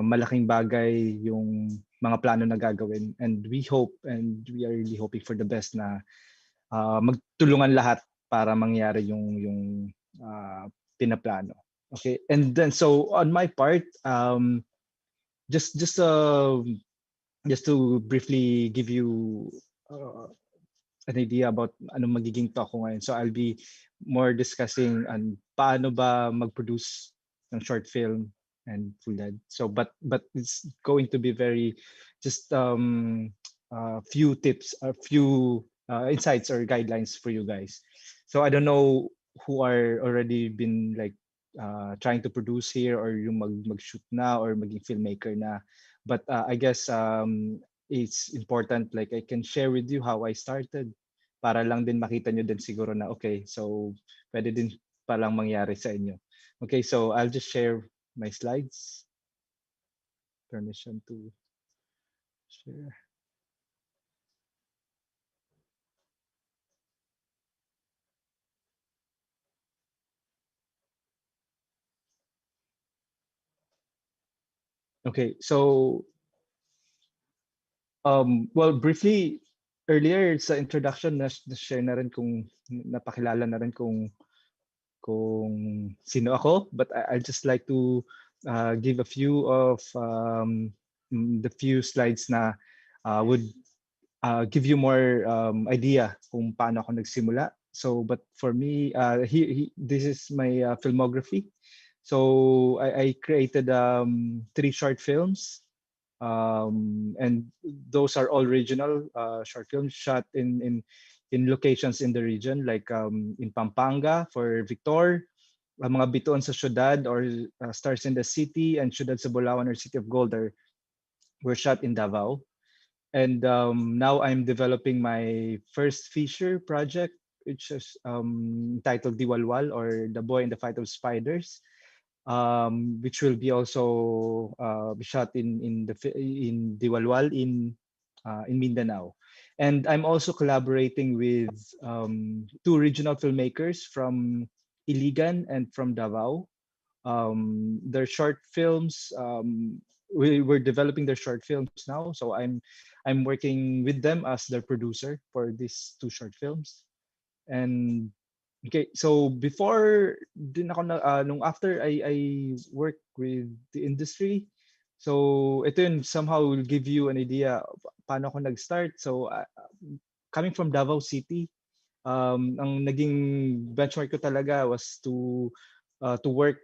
malaking bagay yung mga plano na gagawin, and we hope and we are really hoping for the best na magtulungan lahat para mangyari yung pinaplano. Okay, and then so on my part, just to briefly give you an idea about anong magiging talk ko ngayon. So I'll be more discussing paano ba mag-produce ng short film and full dead. So but it's going to be very just few tips, a few insights or guidelines for you guys. So I don't know who are already been like trying to produce here, or yung mag-shoot na or maging filmmaker na. But I guess it's important, like I can share with you how I started para lang din makita nyo din siguro na okay, so pwede din palang mangyari sa inyo. Okay, so I'll just share my slides. Permission to share. Okay, so well, briefly, earlier sa introduction na-share na rin kung napakilala na rin kung sino ako, but I'd just like to give a few of the few slides na would give you more idea kung paano ako nagsimula. So, but for me, this is my filmography. So I created 3 short films. And those are all regional short films shot in locations in the region, like in Pampanga for Victor, mga bituon sa syudad or Stars in the City, and Ciudad sa Bulawan or City of Gold were shot in Davao. And now I'm developing my first feature project, which is entitled Diwalwal, or The Boy in the Fight of Spiders, which will be also be shot in Diwalwal in Mindanao. And I'm also collaborating with 2 regional filmmakers from Iligan and from Davao. Their short films, we're developing their short films now, so I'm working with them as their producer for these 2 short films. And okay, so before din ako nung after I work with the industry, so ito yun, somehow will give you an idea paano ako nag-start. So coming from Davao City, ang naging benchmark ko talaga was to work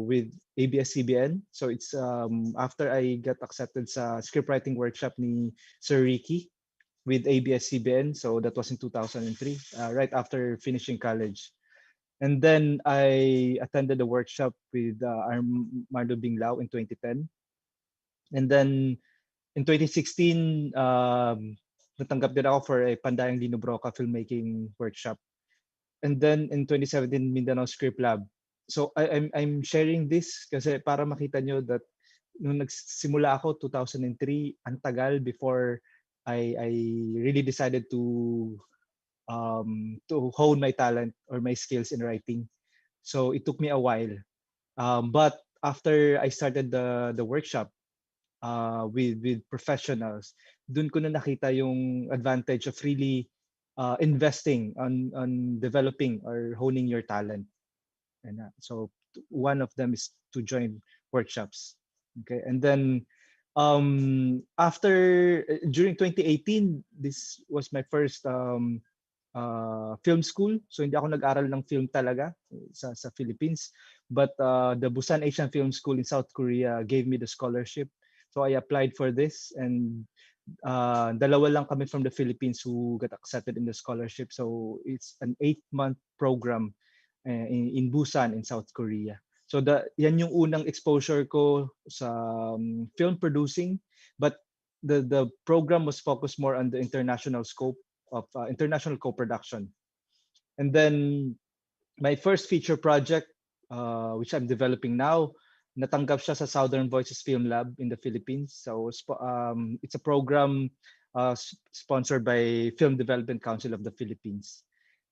with ABS-CBN. So it's after I got accepted sa scriptwriting workshop ni Sir Ricky with ABS-CBN. So that was in 2003, right after finishing college. And then I attended a workshop with Armando Binglao in 2010. And then in 2016, natanggap din ako for a Pandayang Lino Broca filmmaking workshop. And then in 2017, Mindanao Script Lab. So I'm sharing this kasi para makita nyo that nung nagsimula ako 2003, ang tagal before I really decided to hone my talent or my skills in writing. So it took me a while. But after I started the workshop with professionals, dun ko na nakita yung advantage of really investing on developing or honing your talent. And so one of them is to join workshops. Okay, and then after during 2018, this was my first film school. So hindi ako nag-aral ng film talaga sa Philippines, but the Busan Asian Film School in South Korea gave me the scholarship. So I applied for this, and dalawa lang kami from the Philippines who got accepted in the scholarship. So it's an 8-month program in Busan in South Korea. So yan yung unang exposure ko sa film producing, but the program was focused more on the international scope of international co-production. And then my first feature project, which I'm developing now, natanggap siya sa Southern Voices Film Lab in the Philippines. So it's a program sponsored by Film Development Council of the Philippines.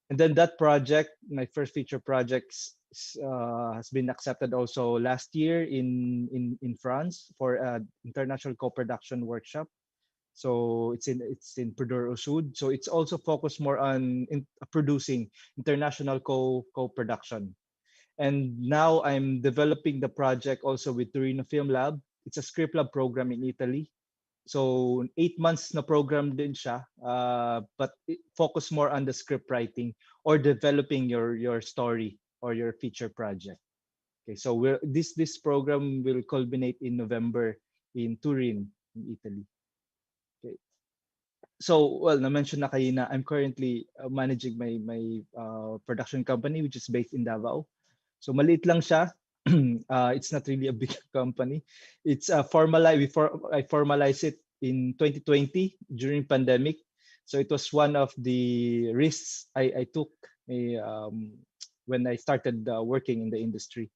And then that project, my first feature project, has been accepted also last year in France for an international co-production workshop. So it's in Purdue Sud. So it's also focused more on producing international co-production. And now I'm developing the project also with Torino Film Lab. It's a script lab program in Italy. So 8 months na program din siya, but it focus more on the script writing or developing your story or your feature project. Okay, so this program will culminate in November in Turin, in Italy. Okay. So well, na-mention na kayo na I'm currently managing my production company which is based in Davao. So maliit lang siya. It's not really a big company. It's I formalized it in 2020 during pandemic. So it was one of the risks I took when I started working in the industry.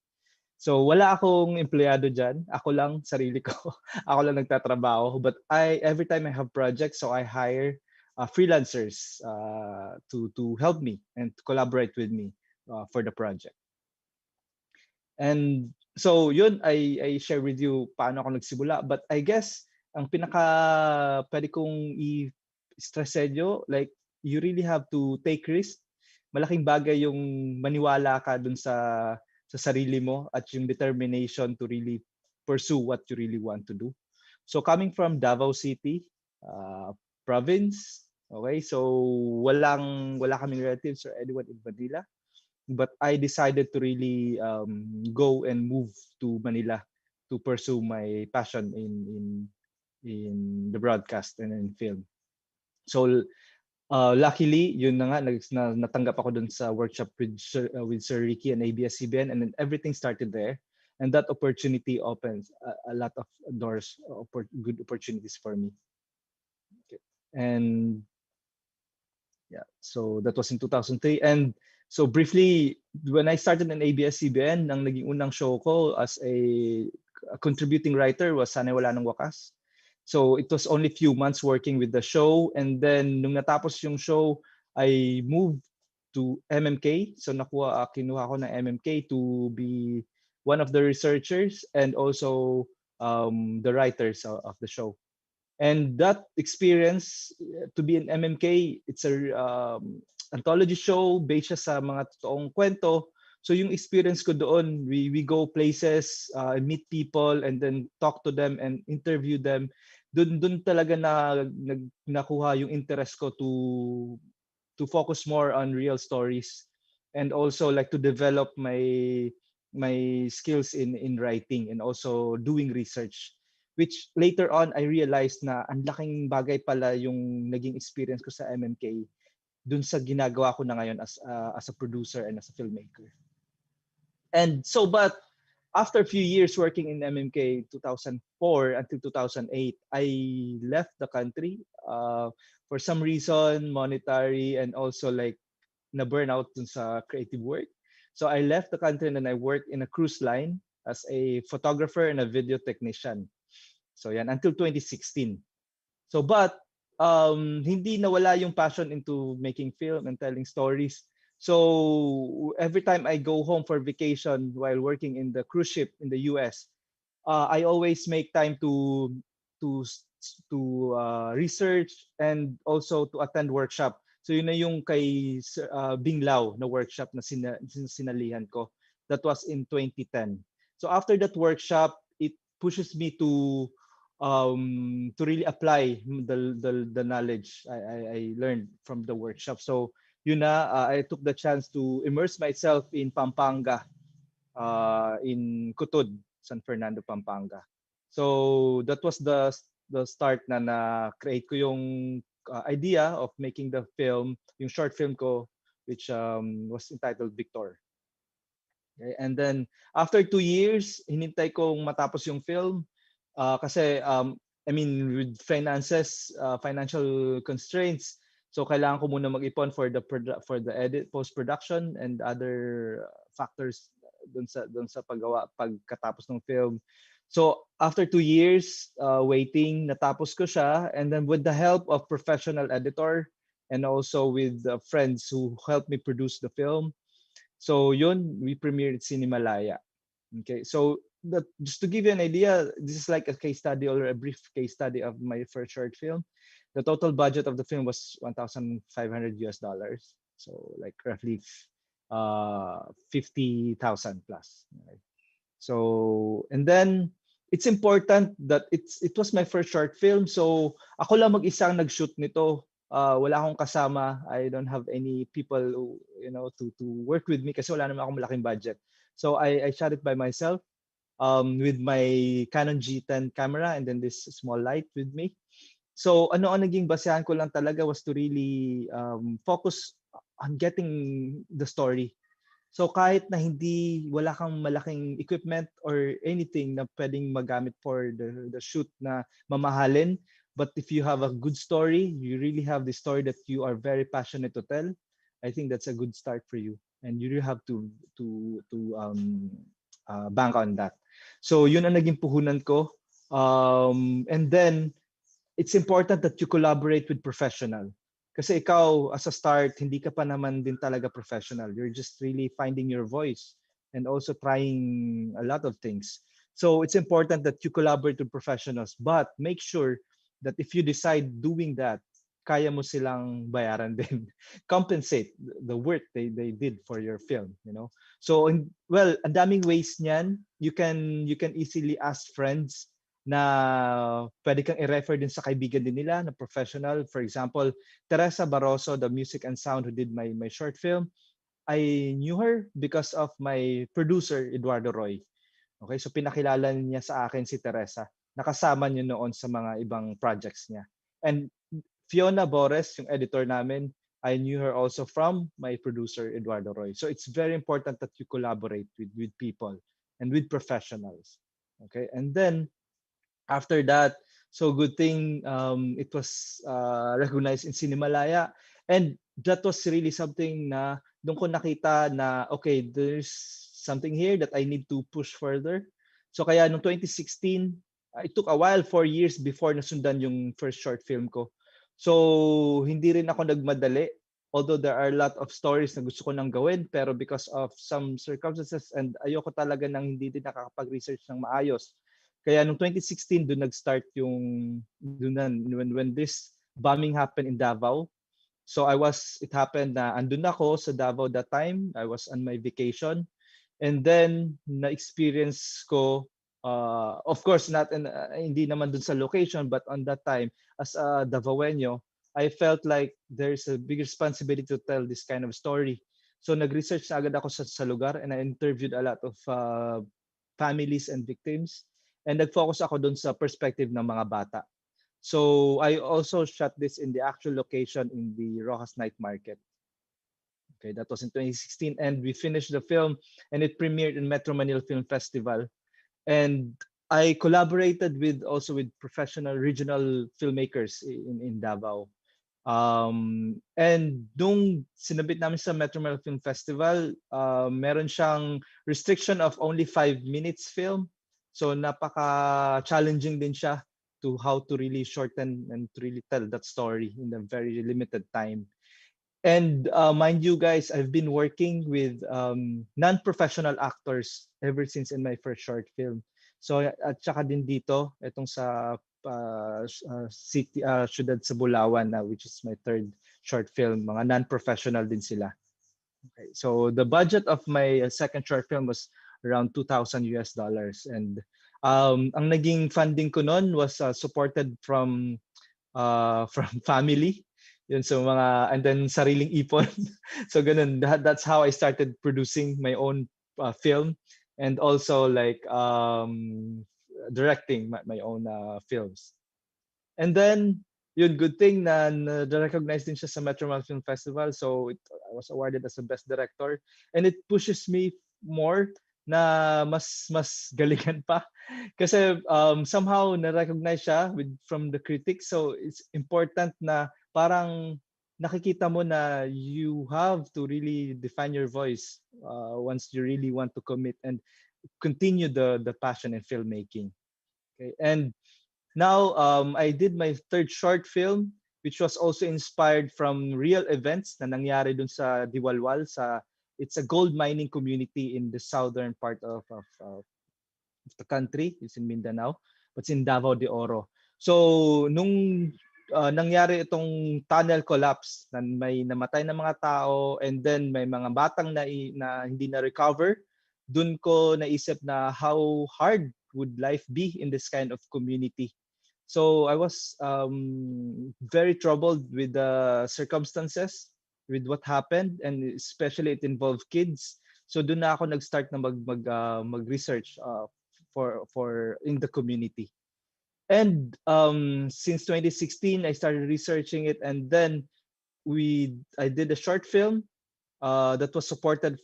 So wala akong empleyado diyan. Ako lang, sarili ko. Ako lang nagtatrabaho. But every time I have projects, so I hire freelancers to help me and to collaborate with me for the project. And so yun, I share with you paano ako nagsimula. But I guess ang pinaka pwede kong i-stress sa inyo, like you really have to take risk. Malaking bagay yung maniwala ka dun sa sarili mo at yung determination to really pursue what you really want to do. So coming from Davao City, province, okay, so wala kaming relatives or anyone in Manila. But I decided to really go and move to Manila to pursue my passion in the broadcast and in film. So luckily, yun na nga, natanggap ako dun sa workshop with Sir Ricky and ABS-CBN, and then everything started there. And that opportunity opens a lot of doors, good opportunities for me. Okay. And yeah, so that was in 2003. And so briefly, when I started in ABS-CBN, ang naging unang show ko as a contributing writer was Sana'y Wala Nang Wakas. So it was only few months working with the show, and then nung natapos yung show, I moved to MMK. So kinuha ko ng MMK to be one of the researchers and also the writers of the show. And that experience to be in MMK, it's a anthology show based siya sa mga totoong kwento. So yung experience ko doon, we go places, meet people, and then talk to them and interview them. Doon talaga nakuha yung interest ko to focus more on real stories and also like to develop my skills in writing and also doing research, which later on I realized na ang laking bagay pala yung naging experience ko sa MMK dun sa ginagawa ko na ngayon as a producer and as a filmmaker. And so, but after a few years working in MMK, 2004 until 2008, I left the country for some reason, monetary, and also like na burnout dun sa creative work. So I left the country and then I worked in a cruise line as a photographer and a video technician. So yan, until 2016. So but hindi nawala yung passion into making film and telling stories. So every time I go home for vacation while working in the cruise ship in the US, I always make time to research and also to attend workshop. So yun na yung kay Bing Lao na workshop na sinalihan ko. That was in 2010. So after that workshop, it pushes me to really apply the knowledge I learned from the workshop. So yun na, I took the chance to immerse myself in Pampanga, in Cutod, San Fernando, Pampanga. So that was the start na create ko yung idea of making the film, yung short film ko, which was entitled Victor. Okay? And then after 2 years, hinintay kong matapos yung film kasi I mean with finances, financial constraints, so kailangan ko muna mag-ipon for the edit, post production and other factors doon sa pagkatapos ng film. So after 2 years waiting, natapos ko siya, and then with the help of professional editor and also with friends who helped me produce the film. So yun, we premiered Sinimalaya. Okay, so that, just to give you an idea, this is like a case study or a brief case study of my first short film. The total budget of the film was 1,500 US dollars. So like roughly 50,000 plus. Right? So, and then it's important that it was my first short film. So ako lang mag-isang nag-shoot nito. Wala akong kasama. I don't have any people who, to work with me kasi wala naman akong malaking budget. So I shot it by myself with my Canon G10 camera and then this small light with me. So ano ang naging basehan ko lang talaga was to really focus on getting the story. So kahit na hindi wala kang malaking equipment or anything na pwedeng magamit for the shoot na mamahalin, but if you have a good story, you really have the story that you are very passionate to tell, I think that's a good start for you. And you really have to bank on that. So yun ang naging puhunan ko. And then it's important that you collaborate with professional. Kasi ikaw, as a start, hindi ka pa naman din talaga professional. You're just really finding your voice and also trying a lot of things. So it's important that you collaborate with professionals, but make sure that if you decide doing that, kaya mo silang bayaran din. Compensate the work they did for your film, you know. So, well, ang daming ways niyan. You can easily ask friends na pwede kang i-refer din sa kaibigan din nila na professional. For example, Teresa Barroso, the music and sound who did my short film, I knew her because of my producer, Eduardo Roy. Okay, so pinakilala niya sa akin si Teresa. Nakasama niya noon sa mga ibang projects niya. And Fiona Bores, yung editor namin, I knew her also from my producer, Eduardo Roy. So it's very important that you collaborate with people and with professionals. Okay, and then after that, so good thing it was recognized in Sinimalaya, and that was really something na doon ko nakita na okay, there's something here that I need to push further. So kaya noong 2016, it took a while, 4 years before nasundan yung first short film ko. So hindi rin ako nagmadali, although there are a lot of stories na gusto ko nang gawin, pero because of some circumstances and ayoko talaga nang hindi din nakakapag-research ng maayos. Kaya noong 2016 doon nag-start yung when this bombing happened in Davao. So it happened na andun ako sa Davao that time. I was on my vacation. And then na-experience ko of course not hindi naman dun sa location, but on that time as a Davaoeño, I felt like there's a big responsibility to tell this kind of story. So nag-research na agad ako sa lugar and I interviewed a lot of families and victims. And nag-focus ako dun sa perspective ng mga bata. So I also shot this in the actual location in the Rojas Night Market. Okay, that was in 2016, and we finished the film, and it premiered in Metro Manila Film Festival. And I collaborated with professional regional filmmakers in Davao. And nung sinabit namin sa Metro Manila Film Festival, meron siyang restriction of only 5 minutes film. So napaka-challenging din siya to how to really shorten and to really tell that story in a very limited time. And mind you guys, I've been working with non-professional actors ever since in my first short film. So at saka din dito, itong sa city, Ciudad sa Bulawan, which is my third short film, mga non-professional din sila. Okay. So the budget of my second short film was around 2,000 US dollars. And ang naging funding ko noon was supported from family. Yun, so mga, and then sariling ipon. So ganun, that's how I started producing my own film, and also like directing my own films. And then, yun, good thing na na-recognize din siya sa Metro Manila Film Festival. So I was awarded as a best director. And it pushes me more na mas galingan pa. Kasi somehow na-recognize siya from the critics. So it's important na parang nakikita mo na you have to really define your voice once you really want to commit and continue the passion in filmmaking. Okay, and now I did my third short film, which was also inspired from real events na nangyari dun sa Diwalwal. It's a gold mining community in the southern part of the country. It's in Mindanao, but it's in Davao de Oro. So nung nangyari itong tunnel collapse, na may namatay na mga tao and then may mga batang na hindi na recover, dun ko naisip na how hard would life be in this kind of community. So I was very troubled with the circumstances, with what happened, and especially it involved kids. So doon na ako nag-start na mag-research for in the community. And since 2016, I started researching it, and then I did a short film that was supported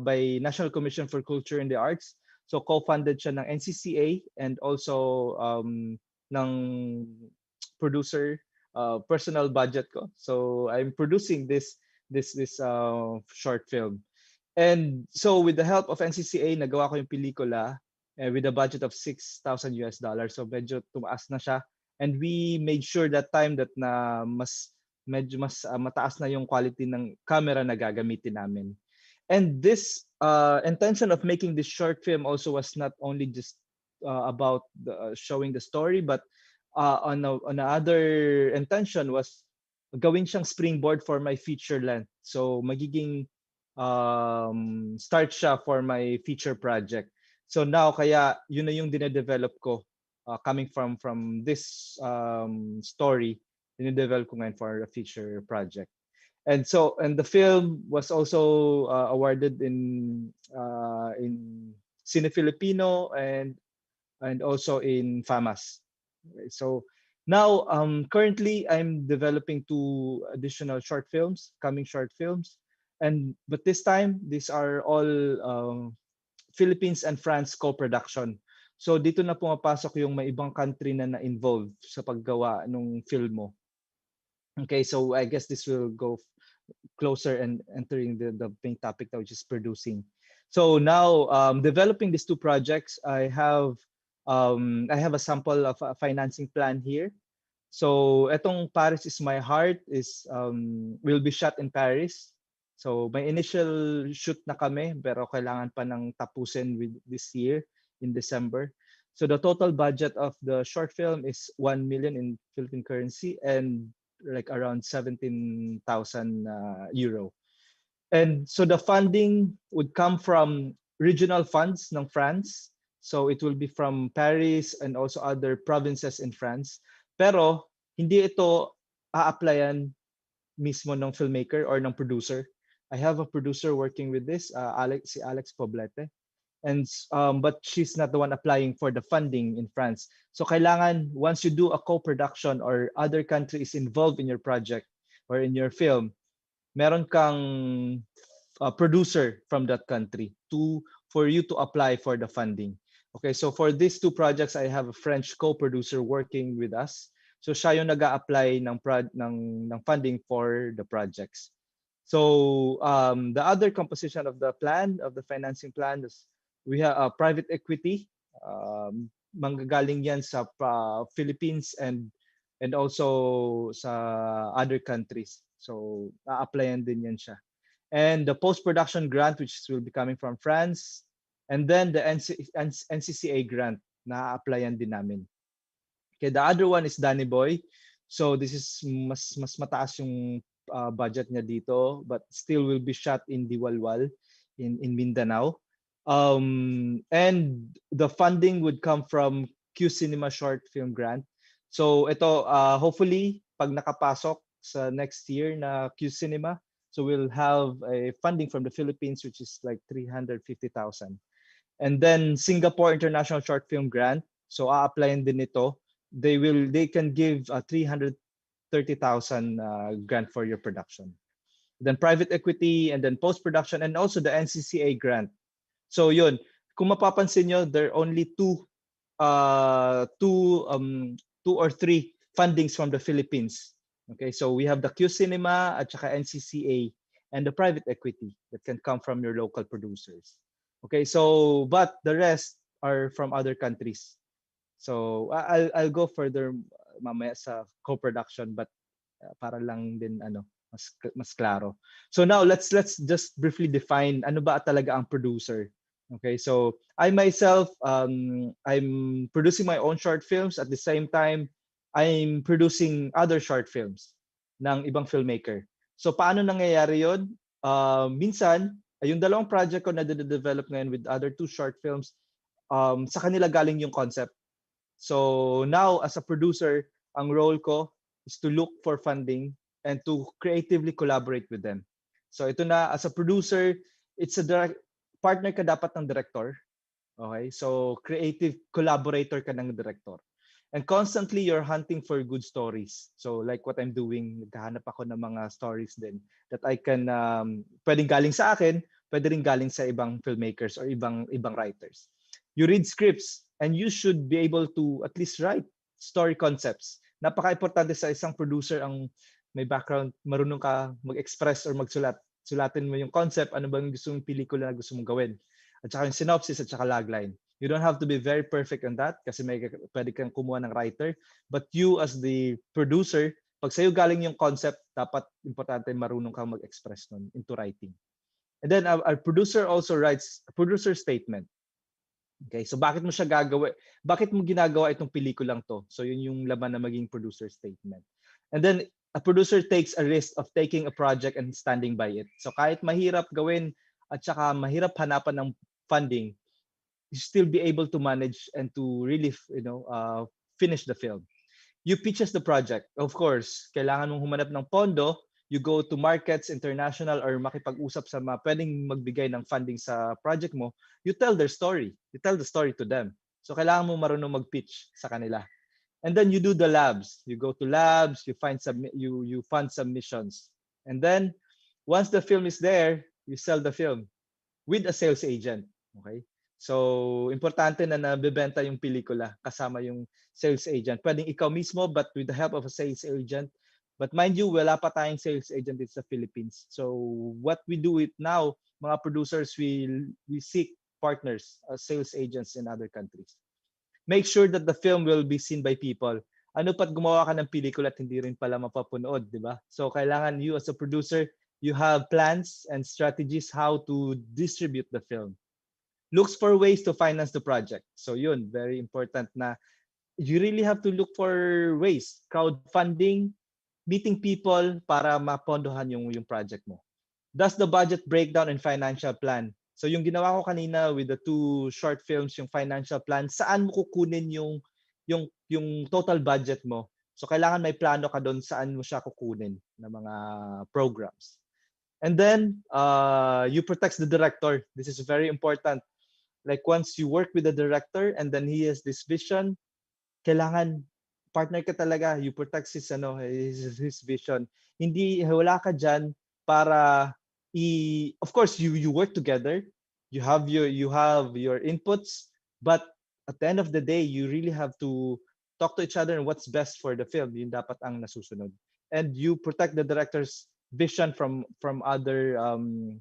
by National Commission for Culture and the Arts. So co-funded siya ng NCCA and also ng producer, personal budget ko. So I'm producing this short film. And so with the help of NCCA, nagawa ko yung pelikula with a budget of $6,000. So medyo tumaas na siya. And we made sure that time that na medyo mas mataas na yung quality ng camera na gagamitin namin. And this intention of making this short film also was not only just about showing the story, but on another intention was gawin siyang springboard for my feature length. So magiging start siya for my feature project. So now kaya yun na yung dinedevelop ko coming from this story, dinedevelop ko ngayon for a feature project. And the film was also awarded in Cine Filipino and also in FAMAS. Okay, so now currently I'm developing 2 additional short films, coming short films, but this time these are all Philippines and France co-production. So dito na pumapasok yung may ibang country na na-involved sa paggawa ng film mo. Okay, so I guess this will go closer and entering the main topic that which is producing. So now developing these 2 projects, I have a sample of a financing plan here. So etong Paris is My Heart is will be shot in Paris. So may initial shoot na kami pero kailangan pa ng tapusin with this year in December. So the total budget of the short film is 1 million in Philippine currency and like around 17,000 euro. And so the funding would come from regional funds ng France. So it will be from Paris and also other provinces in France. Pero hindi ito a-applyan mismo ng filmmaker or ng producer. I have a producer working with this, si Alex Poblete. And but she's not the one applying for the funding in France. So kailangan once you do a co-production or other country is involved in your project or in your film, meron kang producer from that country for you to apply for the funding. Okay, so for these 2 projects, I have a French co-producer working with us. So siya yung nag-a-apply ng funding for the projects. So the other composition of the financing plan is we have private equity. Manggagaling yan sa Philippines and also sa other countries. So a-applyan din yan siya. And the post-production grant, which will be coming from France, and then the NCCA grant na applyan din namin. Okay, the other one is Danny Boy. So this is mas mataas yung budget niya dito, but still will be shot in Diwalwal in Mindanao. And the funding would come from Q Cinema Short Film Grant. So ito hopefully pag nakapasok sa next year na Q Cinema, so we'll have a funding from the Philippines, which is like 350,000. And then Singapore International Short Film Grant. So a-applyan din ito. They can give a 330,000 grant for your production. Then private equity and then post-production and also the NCCA grant. So yun, kung mapapansin nyo, there are only two or three fundings from the Philippines. Okay, so we have the Q Cinema at saka NCCA and the private equity that can come from your local producers. Okay, so but the rest are from other countries. So I'll go further mamaya sa co-production, but para lang din mas klaro. So now let's just briefly define ano ba talaga ang producer. Okay, so I myself, I'm producing my own short films. At the same time, I'm producing other short films ng ibang filmmaker. So paano nangyayari yun? Minsan, yung dalawang project ko na develop ngayon with other two short films, sa kanila galing yung concept. So now, as a producer, ang role ko is to look for funding and to creatively collaborate with them. So ito na, as a producer, it's a partner ka dapat ng director. Okay? So creative collaborator ka ng director. And constantly, you're hunting for good stories. So like what I'm doing, naghahanap ako ng mga stories din that I can, pwedeng galing sa akin, pwede rin galing sa ibang filmmakers or ibang writers. You read scripts and you should be able to at least write story concepts. Napaka-importante sa isang producer ang may background, marunong ka mag-express or magsulat. Sulatin mo yung concept, ano ba yung gusto mong pelikula na gusto mong gawin. At saka yung synopsis at saka logline. You don't have to be very perfect on that kasi pwede kang kumuha ng writer. But you as the producer, pag sa'yo galing yung concept, dapat importante marunong kang mag-express nun into writing. And then our producer also writes a producer statement. Okay, so bakit mo siya gagawin? Bakit mo ginagawa itong pelikulang to? So yun yung laman na maging producer statement. And then a producer takes a risk of taking a project and standing by it. So kahit mahirap gawin at saka mahirap hanapan ng funding, you still be able to manage and to really, finish the film. You pitches the project. Of course, kailangan mong humanap ng pondo. You go to markets, international, or makipag-usap sa mga pwedeng magbigay ng funding sa project mo. You tell their story. You tell the story to them. So kailangan mo marunong mag-pitch sa kanila. And then you do the labs. You go to labs, you fund submissions. And then once the film is there, you sell the film with a sales agent. Okay? So, importante na nabebenta yung pelikula kasama yung sales agent. Pwedeng ikaw mismo but with the help of a sales agent. But mind you, wala pa tayong sales agent dito sa Philippines. So, what we do it now, mga producers, we seek partners, sales agents in other countries. Make sure that the film will be seen by people. Ano pat gumawa ka ng pelikula at hindi rin pala mapapanood, di ba? So, kailangan you as a producer, you have plans and strategies how to distribute the film. Looks for ways to finance the project. So yun, very important na you really have to look for ways, crowdfunding, meeting people para mapondohan yung project mo. Does the budget breakdown and financial plan? So yung ginawa ko kanina with the two short films, yung financial plan, saan mo kukunin yung total budget mo? So kailangan may plano ka doon saan mo siya kukunin ng mga programs. And then you protect the director. This is very important. Like once you work with the director and then he has this vision, kailangan partner ka talaga. You protect his vision. Hindi wala ka diyan para of course you work together. You have your inputs, but at the end of the day, you really have to talk to each other and what's best for the film. Yun dapat ang nasusunod. And you protect the director's vision from other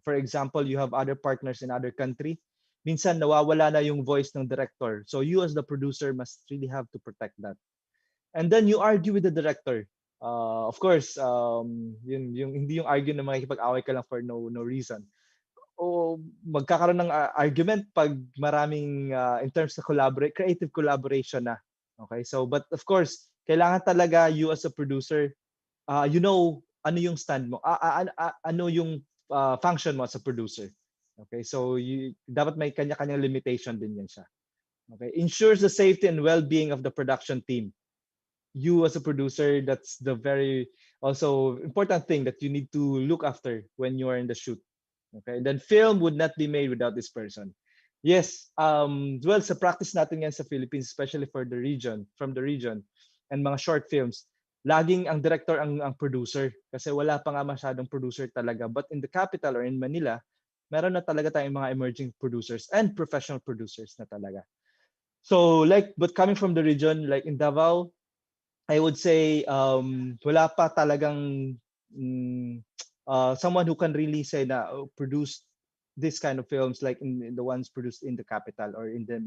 for example, you have other partners in other country. Minsan nawawala na yung voice ng director. So you as the producer must really have to protect that. And then you argue with the director. Of course, yung hindi yung argue na makikipag-away ka lang for no reason. O magkakaroon ng argument pag maraming in terms of creative collaboration na. Okay? So but of course, kailangan talaga you as a producer, ano yung stand mo, ano yung function mo as a producer. Okay, so dapat may kanya-kanyang limitation din yan siya. Okay, ensures the safety and well-being of the production team. You as a producer, that's the very also important thing that you need to look after when you are in the shoot. Okay, and then film would not be made without this person. Yes, well, sa practice natin yan sa Philippines, especially from the region, and mga short films, laging ang director ang producer kasi wala pa nga masyadong producer talaga. But in the capital or in Manila, meron na talaga tayong mga emerging producers and professional producers na talaga. So but coming from the region, like in Davao, I would say wala pa talagang someone who can really say na produce this kind of films like in the ones produced in the capital or in the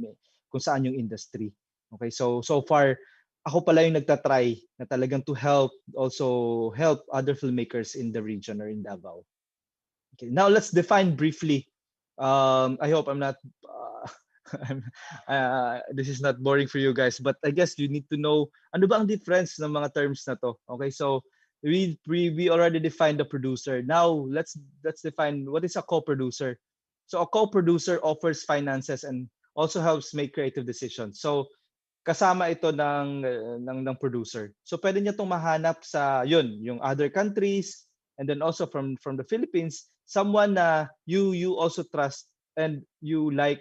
kung saan yung industry. Okay, so far ako pala yung nagtatry na talagang to help other filmmakers in the region or in Davao. Okay, now let's define briefly. I hope I'm not. I'm, this is not boring for you guys, but I guess you need to know ano ba ang difference ng mga terms na to. Okay, so we already defined the producer. Now let's define what is a co-producer. So a co-producer offers finances and also helps make creative decisions. So kasama ito ng producer. So pwede niya tong mahanap sa yung other countries, and then also from the Philippines, someone na you also trust and you like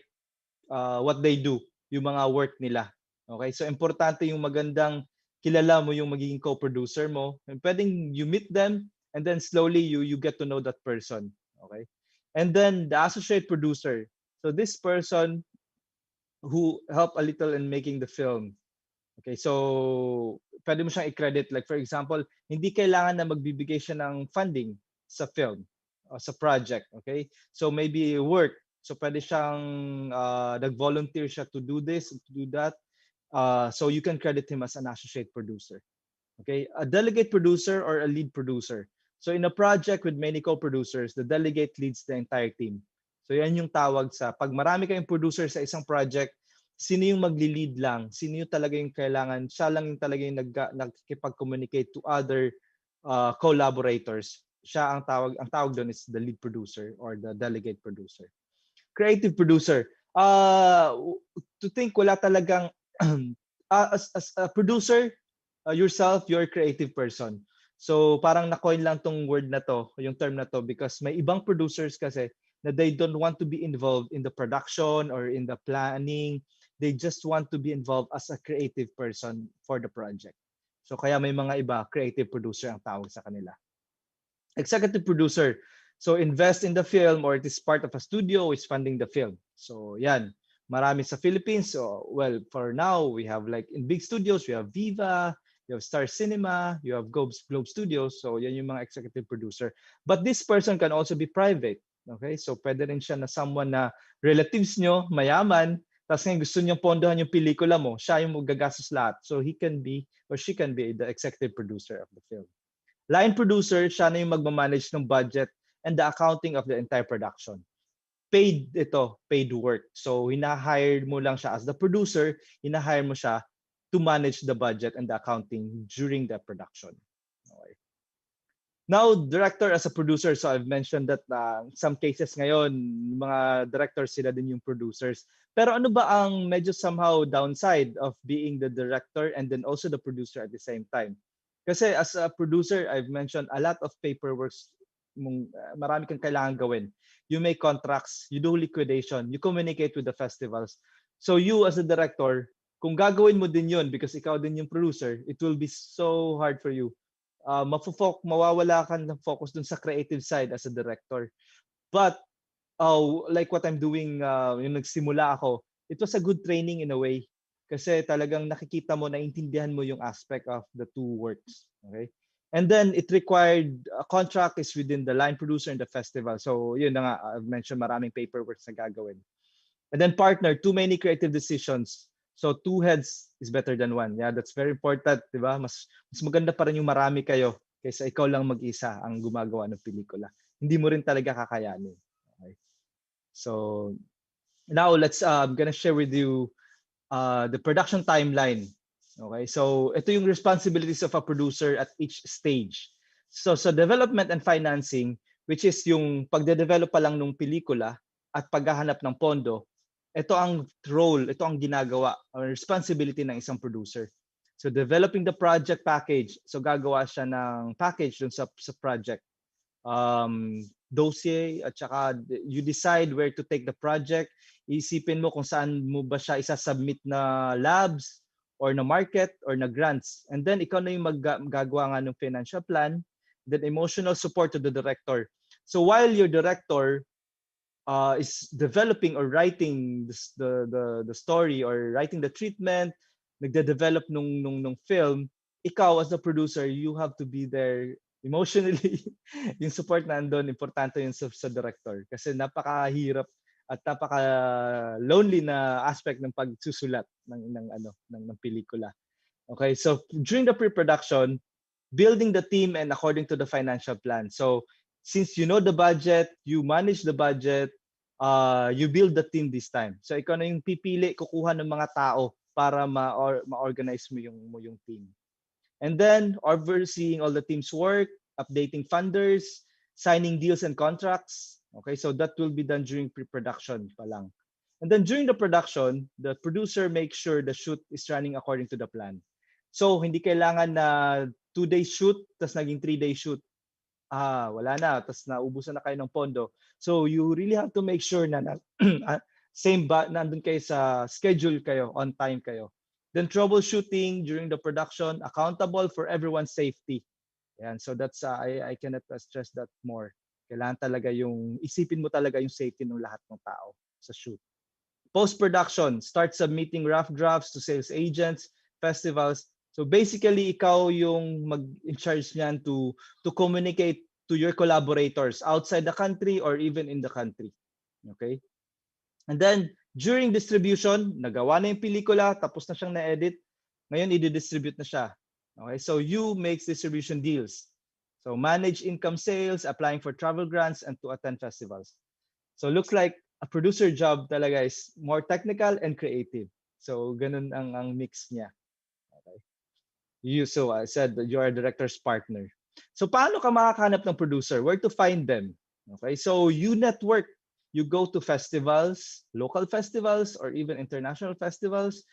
what they do, yung mga work nila. Okay? So importante yung magandang kilala mo yung magiging co-producer mo. And pwedeng you meet them and then slowly you get to know that person. Okay? And then the associate producer. So this person who help a little in making the film. Okay, so pwede mo siyang i-credit. Like for example, hindi kailangan na magbibigay siya ng funding sa film, sa project. Okay, so maybe work. So pwede siyang nag-volunteer siya to do this, to do that. So you can credit him as an associate producer. Okay, a delegate producer or a lead producer. So in a project with many co-producers, the delegate leads the entire team. So yan yung tawag sa pag marami kayong producer sa isang project, sino yung magli-lead lang, sino yung talaga yung kailangan, siya lang yung talaga yung nagkikipag-communicate to other collaborators. Siya ang tawag doon is the lead producer or the delegate producer. Creative producer. To think wala talagang as a producer, yourself, you're a creative person. So parang na-coin lang tong word na to, yung term na to, because may ibang producers kasi na they don't want to be involved in the production or in the planning. They just want to be involved as a creative person for the project. So kaya may mga iba, creative producer ang tawag sa kanila. Executive producer. So invest in the film or it is part of a studio is funding the film. So yan, marami sa Philippines. So well, for now we have like in big studios, we have Viva, you have Star Cinema, you have Globe Studios. So yan yung mga executive producer. But this person can also be private. Okay? So pwede rin siya na someone na relatives nyo, mayaman, tapos ngayon gusto niyang pondohan yung pelikula mo, siya yung magagastos lahat. So he can be or she can be the executive producer of the film. Line producer, siya na yung magmamanage ng budget and the accounting of the entire production. Paid ito, paid work. So hina-hire mo lang siya as the producer, hina-hire mo siya to manage the budget and the accounting during the production. Okay. Now, director as a producer, so I've mentioned that some cases ngayon, mga directors sila din yung producers. Pero ano ba ang medyo somehow downside of being the director and then also the producer at the same time? Kasi as a producer, I've mentioned a lot of paperwork, marami kang kailangan gawin. You make contracts, you do liquidation, you communicate with the festivals. So you as a director, kung gagawin mo din yun because ikaw din yung producer, it will be so hard for you. Mawawala ka ng focus dun sa creative side as a director. But like what I'm doing, yung nagsimula ako, it was a good training in a way. Kasi talagang nakikita mo, naintindihan mo yung aspect of the two works. Okay? And then it required, a contract is within the line producer and the festival. So yun na nga, I've mentioned maraming paperwork na gagawin. And then partner, too many creative decisions. So two heads is better than one. Yeah, that's very important, di ba? Mas maganda pa rin yung marami kayo kaysa ikaw lang mag-isa ang gumagawa ng pelikula. Hindi mo rin talaga kakayanin. Okay? So now I'm gonna share with you the production timeline. Okay, so ito yung responsibilities of a producer at each stage. So sa development and financing, which is yung pagde-develop pa lang ng pelikula at paghahanap ng pondo, ito ang role, ito ang ginagawa or responsibility ng isang producer. So developing the project package, so gagawa siya ng package dun sa project. Dossier at saka you decide where to take the project. Isipin mo kung saan mo ba siya isa-submit na labs or na market or na grants. And then ikaw na yung maggagawa nga ng financial plan, then emotional support to the director. So while your director is developing or writing the story or writing the treatment, nagde-develop nung film, ikaw as the producer, you have to be there emotionally. Yung support na andun, importante yun sa director kasi napakahirap at napaka lonely na aspect ng pagsusulat ng pelikula. Okay, so during the pre-production, building the team and according to the financial plan. So since you know the budget, you manage the budget, you build the team this time. So ikaw na yung pipili, kukuha ng mga tao para ma-organize mo yung team. And then overseeing all the team's work, updating funders, signing deals and contracts. Okay, so that will be done during pre-production pa lang. And then during the production, the producer makes sure the shoot is running according to the plan. So hindi kailangan na 2-day shoot, tas naging 3-day shoot. Wala na, tas naubusan na kayo ng pondo. So you really have to make sure na nandun kayo sa schedule kayo, on time kayo. Then troubleshooting during the production, accountable for everyone's safety. Yan, so that's I cannot stress that more. Kailangan talaga yung isipin mo talaga yung safety ng lahat ng tao sa shoot. Post-production, start submitting rough drafts to sales agents, festivals. So basically, ikaw yung in charge niyan to communicate to your collaborators outside the country or even in the country. Okay? And then, during distribution, nagawa na yung pelikula, tapos na siyang na-edit, ngayon i-distribute na siya. Okay? So you make distribution deals. So manage income sales, applying for travel grants, and to attend festivals. So looks like a producer job talaga is more technical and creative. So ganun ang mix niya. Okay. So I said that you are a director's partner. So paano ka makakahanap ng producer? Where to find them? Okay. So you network. You go to festivals, local festivals, or even international festivals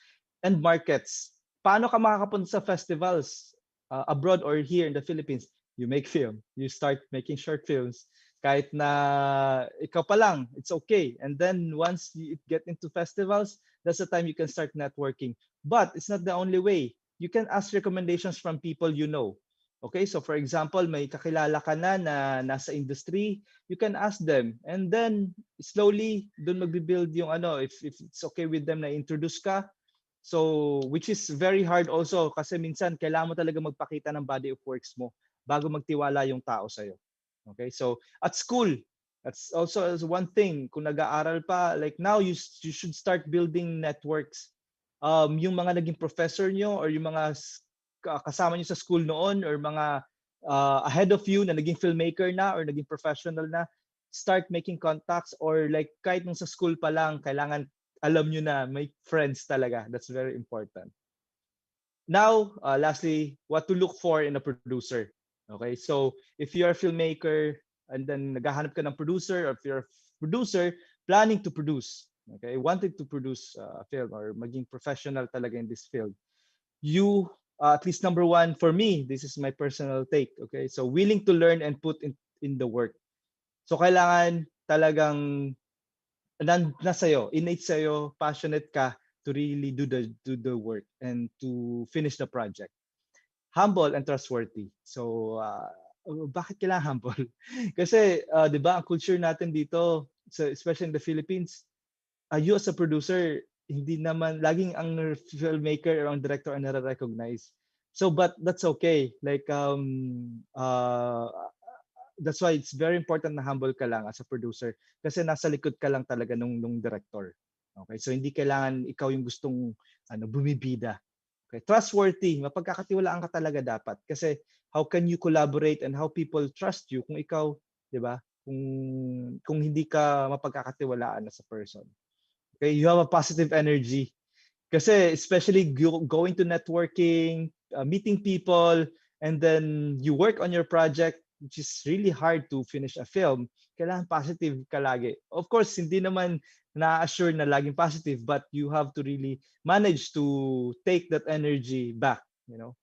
and markets. Paano ka makakapunta sa festivals abroad or here in the Philippines? You make film. You start making short films. Kahit na ikaw pa lang, it's okay. And then once you get into festivals, that's the time you can start networking. But it's not the only way. You can ask recommendations from people you know. Okay, so for example, may kakilala ka na nasa industry, you can ask them. And then slowly, doon magbi-build yung if it's okay with them na introduce ka. So, which is very hard also kasi minsan kailangan mo talaga magpakita ng body of works mo bago magtiwala yung tao sa'yo. Okay, so at school, that's also one thing. Kung nag-aaral pa, like now, you should start building networks. Yung mga naging professor nyo or yung mga kasama nyo sa school noon or mga ahead of you na naging filmmaker na or naging professional na, start making contacts or like kahit nung sa school pa lang, kailangan alam nyo na may friends talaga. That's very important. Now, lastly, what to look for in a producer. Okay, so if you're a filmmaker and then naghahanap ka ng producer, or if you're a producer planning to produce, okay, wanted to produce a film or maging professional talaga in this field, you, at least number one, for me, this is my personal take, okay, so willing to learn and put in the work. So kailangan talagang nasa'yo, innate sa'yo, passionate ka to really do the work and to finish the project. Humble and trustworthy. So, bakit kailangan humble? Kasi, di ba, ang culture natin dito, especially in the Philippines, you as a producer, hindi naman, laging ang filmmaker or ang director ang nare-recognize. So, but that's okay. Like, that's why it's very important na humble ka lang as a producer kasi nasa likod ka lang talaga nung director. Okay? So, hindi kailangan ikaw yung gustong bumibida. Okay, trustworthy, mapagkakatiwalaan ka talaga dapat kasi how can you collaborate and how people trust you kung ikaw, 'di ba? Kung hindi ka mapagkakatiwalaan as a person. Okay, you have a positive energy. Kasi especially going to networking, meeting people, and then you work on your project, which is really hard to finish a film, kailangan positive ka lagi. Of course, hindi naman na-assure na laging positive, but you have to really manage to take that energy back, you know.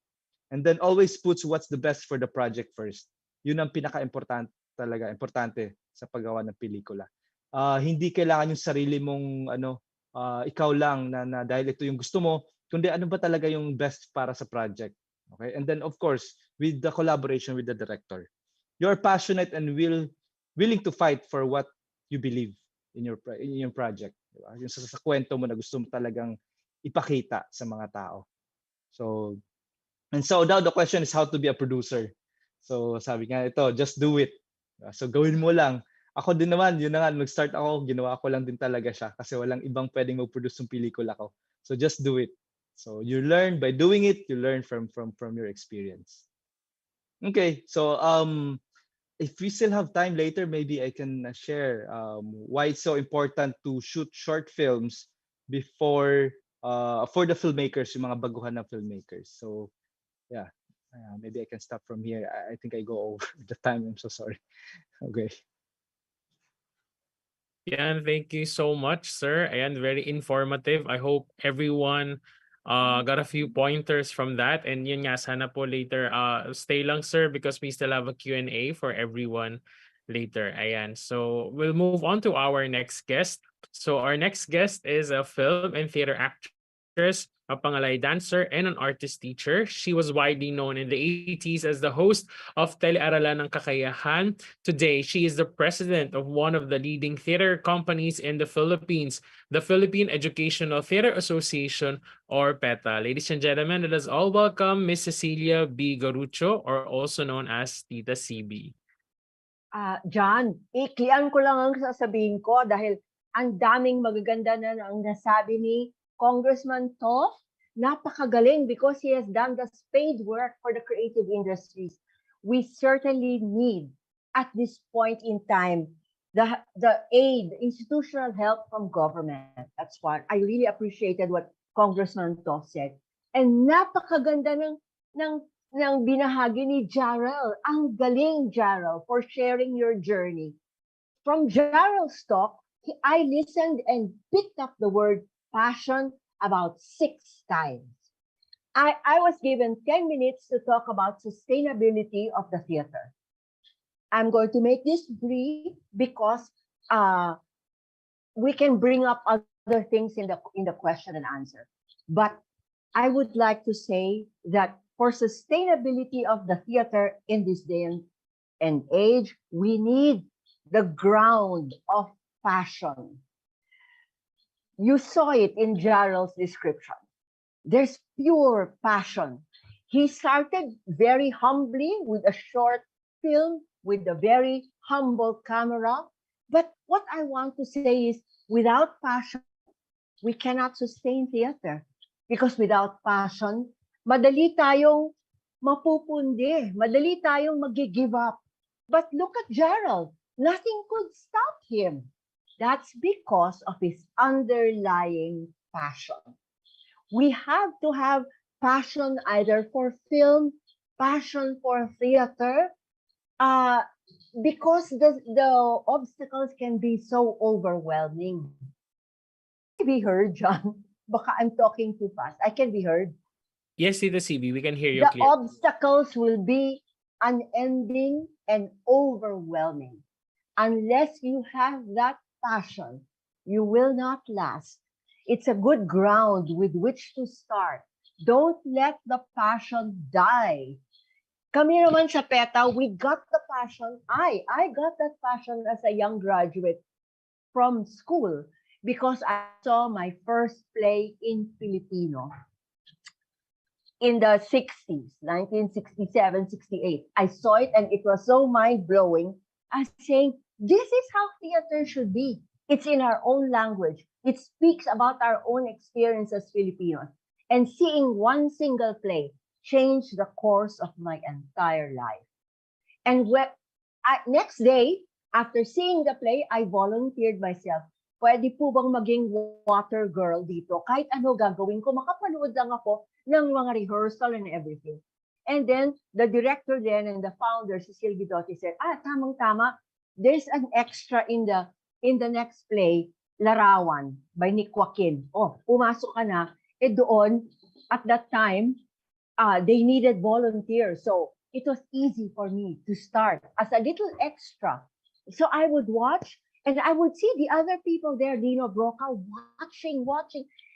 And then always puts what's the best for the project first. Yun ang importante sa paggawa ng pelikula. Hindi kailangan yung sarili mong ikaw lang na dahil ito yung gusto mo, kundi ano ba talaga yung best para sa project. Okay? And then of course, with the collaboration with the director. You're passionate and willing to fight for what you believe in your project. Diba? Yung sa kwento mo na gusto mo talagang ipakita sa mga tao. So now the question is how to be a producer. So sabi nga ito, just do it. So gawin mo lang. Ako din naman, yun na nga, nag-start ako, ginawa ko lang din talaga siya kasi walang ibang pwedeng mag-produce ng pelikula ko. So just do it. So you learn by doing it. You learn from your experience. Okay, so if we still have time later, maybe I can share why it's so important to shoot short films before for the filmmakers, yung mga baguhan na filmmakers. So yeah, maybe I can stop from here. I think I go over the time. I'm so sorry. Okay. Yeah, and thank you so much, sir. And very informative. I hope everyone got a few pointers from that. And yun nga, sana po later, stay lang, sir, because we still have a Q&A for everyone later. Ayan. So we'll move on to our next guest. So our next guest is a film and theater actress, a pangalay dancer, and an artist teacher. She was widely known in the 80s as the host of Telearalan ng Kakayahan. Today, she is the president of one of the leading theater companies in the Philippines, the Philippine Educational Theater Association, or PETA. Ladies and gentlemen, let us all welcome Miss Cecilia B. Garrucho, or also known as Tita CB. John, iklian ko lang ang sasabihin ko dahil ang daming magaganda na ang nasabi ni Congressman Toff. Napakagaling because he has done the spade work for the creative industries. We certainly need, at this point in time, the aid, institutional help from government. That's what I really appreciated what Congressman Toff said. And napakaganda ng binahagi ni Jarell. Ang galing, Jarell, for sharing your journey. From Jarell's talk, I listened and picked up the word passion about 6 times. I was given 10 minutes to talk about sustainability of the theater. I'm going to make this brief because we can bring up other things in the question and answer. But I would like to say that for sustainability of the theater in this day and age, we need the ground of passion. You saw it in Jarell's description. There's pure passion. He started very humbly with a short film with a very humble camera. But what I want to say is, without passion, we cannot sustain theater. Because without passion, madali tayong mapupundi, madali tayong mag-give up. But look at Jarell. Nothing could stop him. That's because of his underlying passion. We have to have passion either for film, passion for theater, because the obstacles can be so overwhelming. Can be heard, John? Baka I'm talking too fast. I can be heard. Yes, Tita CB, we can hear you The clear. obstacles will be unending and overwhelming. Unless you have that passion, you will not last. It's a good ground with which to start. Don't let the passion die. Kami naman sa PETA, we got the passion. I got that passion as a young graduate from school because I saw my first play in Filipino in the 60s, 1967, 68. I saw it and it was so mind-blowing. I was saying, this is how theater should be. It's in our own language. It speaks about our own experience as Filipinos. And seeing one single play changed the course of my entire life. And next day, after seeing the play, I volunteered myself. Pwede po bang maging water girl dito? Kahit ano gagawin ko, makapanood lang ako ng mga rehearsal and everything. And then, the director then and the founder, si Sylvie Dotti, said, tamang-tama, there's an extra in the next play, Larawan, by Nick Joaquin. Oh, pumasok ka na. Doon, at that time, they needed volunteers. So, it was easy for me to start as a little extra. So, I would watch, and I would see the other people there, Lino Broca, watching.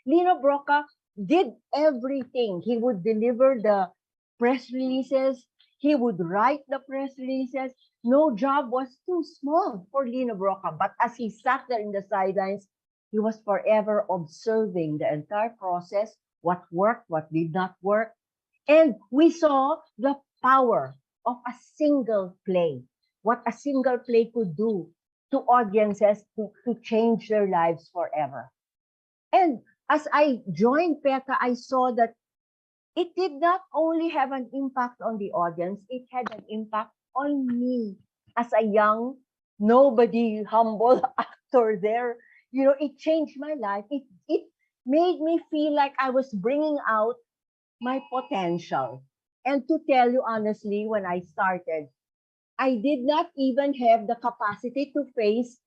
Lino Broca did everything. He would deliver the press releases. He would write the press releases. No job was too small for Lino Broca. But as he sat there in the sidelines, he was forever observing the entire process, what worked, what did not work. And we saw the power of a single play, what a single play could do to audiences to change their lives forever. And as I joined PETA, I saw that it did not only have an impact on the audience, it had an impact on me as a young, nobody, humble actor there. You know, it changed my life. It made me feel like I was bringing out my potential. And to tell you honestly, when I started, I did not even have the capacity to face.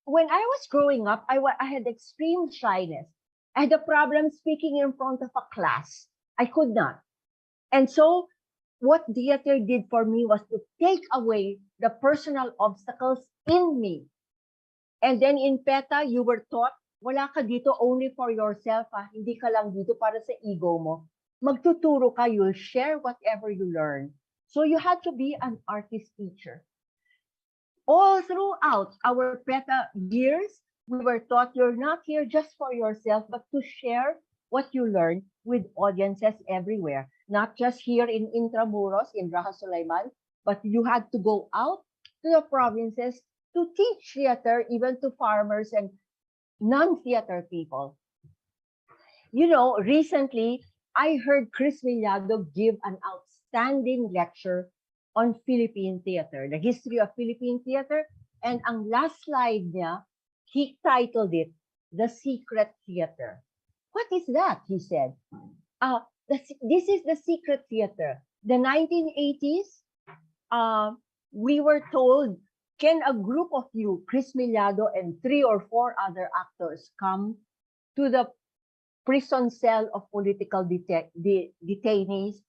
When I was growing up, I had extreme shyness. I had a problem speaking in front of a class. I could not. And so, what theater did for me was to take away the personal obstacles in me. And then in PETA, you were taught, wala ka dito only for yourself. Ha? Hindi ka lang dito para sa ego mo. Magtuturo ka, you'll share whatever you learn. So you had to be an artist teacher. All throughout our PETA years, we were taught you're not here just for yourself, but to share what you learn with audiences everywhere. Not just here in Intramuros, in Raja Sulaiman, but you had to go out to the provinces to teach theater, even to farmers and non-theater people. You know, recently, I heard Chris Villado give an outstanding lecture on Philippine theater, the history of Philippine theater. And ang last slide niya, he titled it, The Secret Theater. What is that? He said. This is the secret theater. The 1980s, we were told, can a group of you, Chris Millado and 3 or 4 other actors, come to the prison cell of political detainees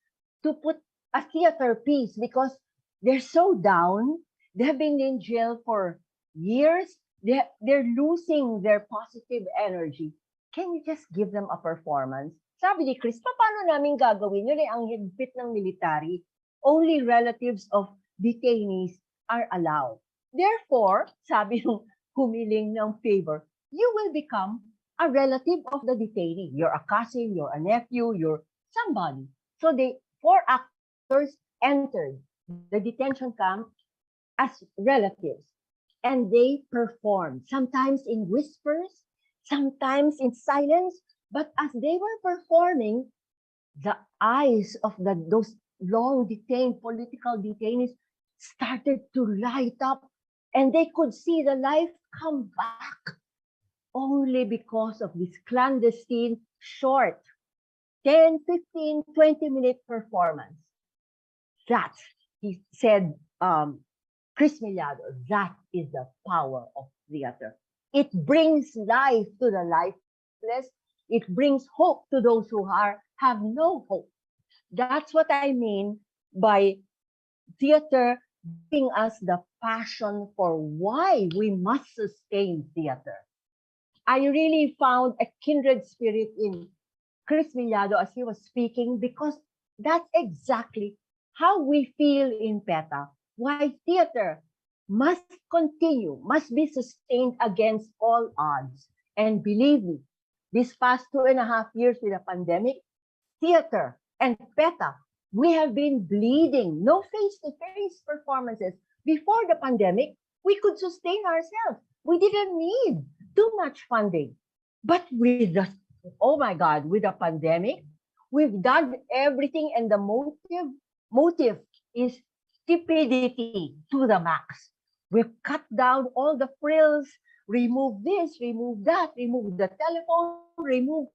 to put a theater piece because they're so down. They have been in jail for years. They're losing their positive energy. Can you just give them a performance? Sabi ni Chris, paano namin gagawin yun? Ang higpit ng military. Only relatives of detainees are allowed. Therefore, sabi ng humiling ng favor, you will become a relative of the detainee. You're a cousin, you're a nephew, you're somebody. So the 4 actors entered the detention camp as relatives and they performed, sometimes in whispers, sometimes in silence, but as they were performing, the eyes of those long detained political detainees started to light up and they could see the life come back only because of this clandestine, short, 10, 15, 20-minute performance. That, he said, Chris Millado, that is the power of theater. It brings life to the lifeless. It brings hope to those who have no hope. That's what I mean by theater giving us the passion for why we must sustain theater. I really found a kindred spirit in Chris Villado as he was speaking because that's exactly how we feel in PETA. Why theater must continue, must be sustained against all odds. And believe me, these past 2.5 years with the pandemic, theater and PETA, we have been bleeding. No face-to-face performances. Before the pandemic, we could sustain ourselves. We didn't need too much funding. But with the, oh my God, with the pandemic, we've done everything and the motive is stupidity to the max. We've cut down all the frills, remove this, remove that, remove the telephone, remove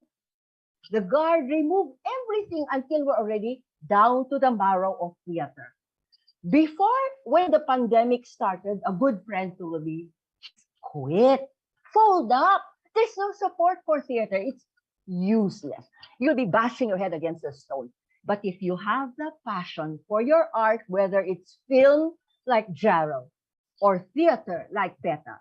the guard, remove everything until we're already down to the marrow of theater. Before, when the pandemic started, a good friend told me, quit, fold up. There's no support for theater. It's useless. You'll be bashing your head against a stone. But if you have the passion for your art, whether it's film like Jarell or theater like PETA,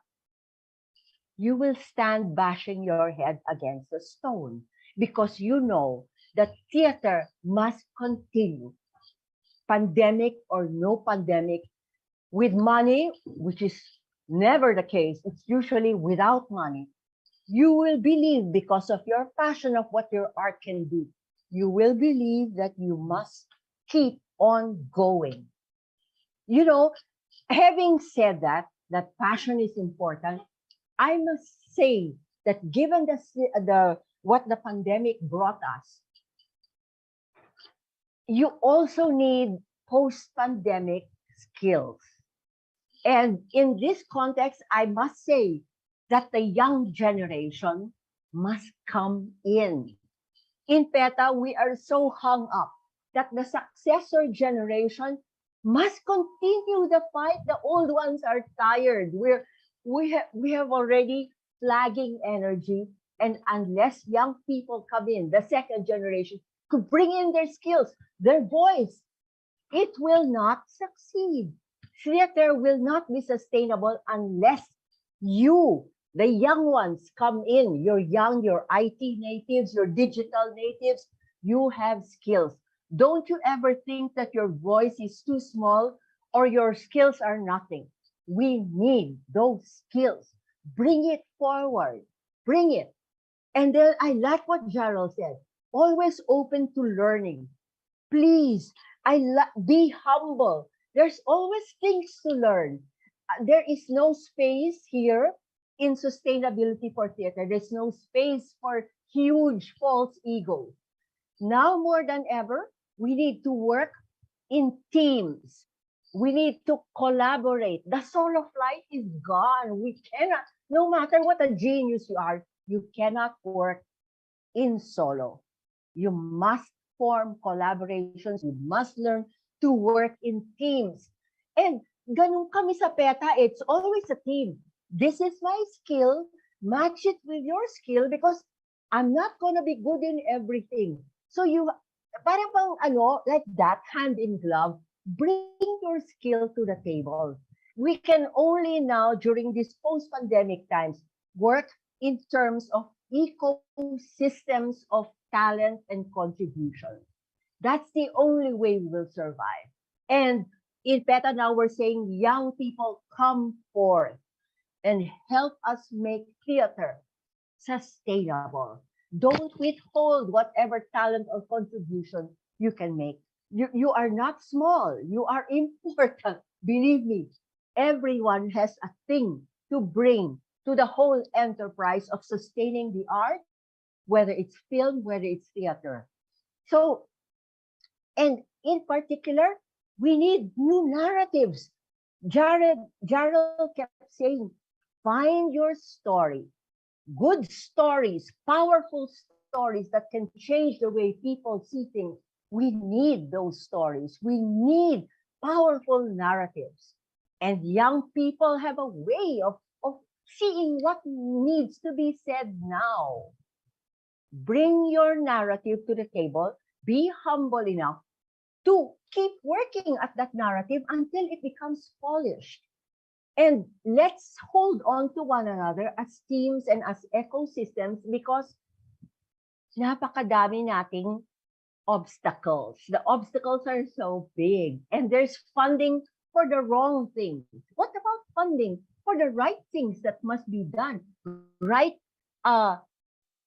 you will stand bashing your head against a stone because you know that theater must continue. Pandemic or no pandemic, with money, which is never the case, it's usually without money, you will believe because of your passion of what your art can do. You will believe that you must keep on going. You know, having said that passion is important, I must say that given the what the pandemic brought us, you also need post-pandemic skills. And in this context, I must say that the young generation must come in. In PETA, we are so hung up that the successor generation must continue the fight. The old ones are tired. We have already flagging energy. And unless young people come in, the second generation, to bring in their skills, their voice, it will not succeed. Theater will not be sustainable unless you, the young ones, come in. You're young, you're IT natives, you're digital natives, you have skills. Don't you ever think that your voice is too small or your skills are nothing. We need those skills. Bring it forward. Bring it. And then I like what Jarell said. Always open to learning. Please, be humble. There's always things to learn. There is no space here in sustainability for theater. There's no space for huge false egos. Now more than ever, we need to work in teams. We need to collaborate. The solo flight is gone. We cannot, no matter what a genius you are, you cannot work in solo. You must form collaborations. You must learn to work in teams. And ganun kami sa PETA, it's always a team. This is my skill. Match it with your skill because I'm not gonna be good in everything. So you, parang pang ano, like that, hand in glove, bring your skill to the table. We can only now, during these post-pandemic times, work in terms of ecosystems of talent and contribution. That's the only way we will survive. And in PETA now, we're saying young people come forth and help us make theater sustainable. Don't withhold whatever talent or contribution you can make. You are not small. You are important. Believe me, everyone has a thing to bring to the whole enterprise of sustaining the art, whether it's film, whether it's theater. So, and in particular, we need new narratives. Jarell kept saying, find your story. Good stories, powerful stories that can change the way people see things. We need those stories. We need powerful narratives. And young people have a way of seeing what needs to be said now. Bring your narrative to the table. Be humble enough to keep working at that narrative until it becomes polished. And let's hold on to one another as teams and as ecosystems because napakadami nating obstacles. The obstacles are so big and there's funding for the wrong things. What about funding for the right things that must be done? Right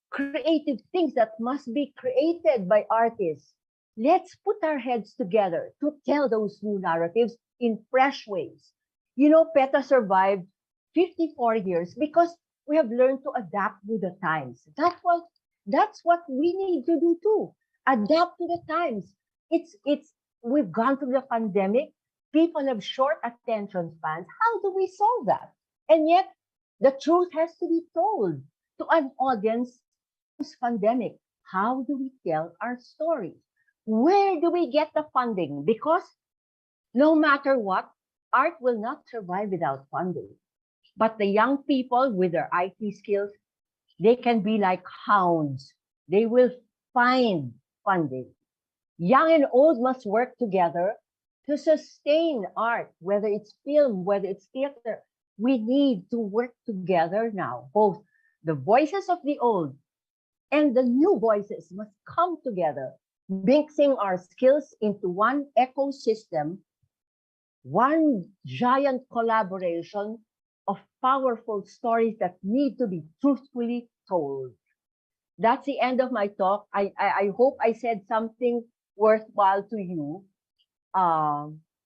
creative things that must be created by artists. Let's put our heads together to tell those new narratives in fresh ways. You know, PETA survived 54 years because we have learned to adapt with the times. That's what we need to do too. Adapt to the times. We've gone through the pandemic. People have short attention spans. How do we solve that? And yet, the truth has to be told to an audience post-pandemic. How do we tell our stories? Where do we get the funding? Because no matter what, art will not survive without funding. But the young people with their IT skills, they can be like hounds. They will find funding. Young and old must work together to sustain art, whether it's film, whether it's theater. We need to work together now. Both the voices of the old and the new voices must come together, mixing our skills into one ecosystem, one giant collaboration of powerful stories that need to be truthfully told. That's the end of my talk. I hope I said something worthwhile to you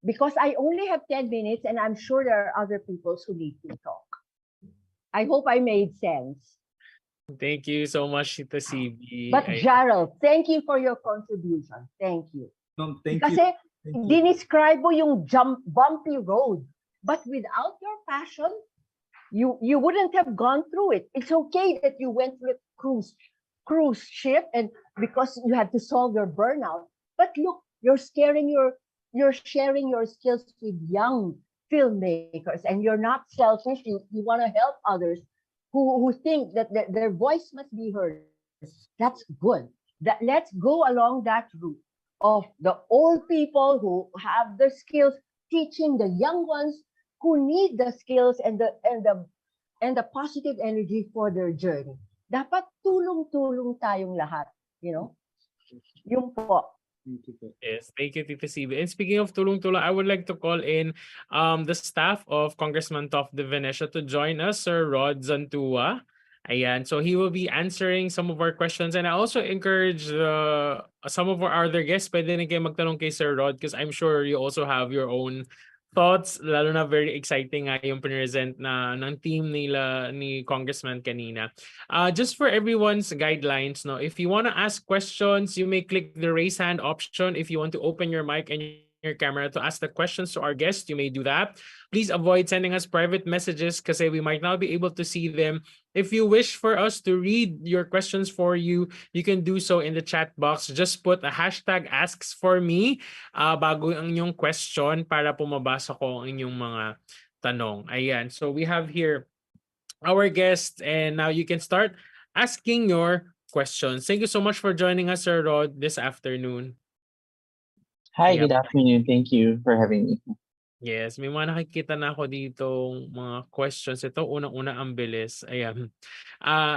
because I only have 10 minutes and I'm sure there are other people who need to talk. I hope I made sense. Thank you so much, Tita CB. But Jarell, thank you for your contribution. Thank you. Thank you. Kasi Thank you. dinescribe mo yung bumpy road. But without your passion, you wouldn't have gone through it. It's okay that you went through a cruise ship and because you had to solve your burnout. But look, you're sharing your skills with young filmmakers and you're not selfish. You want to help others who think that their voice must be heard. That's good. Let's go along that route of the old people who have the skills teaching the young ones who need the skills and the positive energy for their journey. Dapat tulong-tulong tayong lahat, you know? Yung po. Yes, thank you, Tita CB. And speaking of tulong-tulong, I would like to call in the staff of Congressman Toff De Venecia to join us, Sir Rod Zantua. Ayan, so he will be answering some of our questions. And I also encourage some of our other guests, pwede rin kayo magtanong kay Sir Rod because I'm sure you also have your own thoughts, lalo na very exciting nga yung present na ng team nila ni Congressman kanina. Just for everyone's guidelines, no, if you want to ask questions, you may click the raise hand option. If you want to open your mic and your camera to ask the questions to our guests, you may do that. Please avoid sending us private messages because we might not be able to see them. If you wish for us to read your questions for you, you can do so in the chat box. Just put a hashtag asks for me bago ang inyong question para po mabasa ko ang inyong mga tanong. Ayan. So we have here our guest and now you can start asking your questions. Thank you so much for joining us, Sir Rod, this afternoon. Hi, Yep. good afternoon. Thank you for having me. Yes, may mga nakikita na ako ditong mga questions. Ito, unang-una ang bilis. Ayan.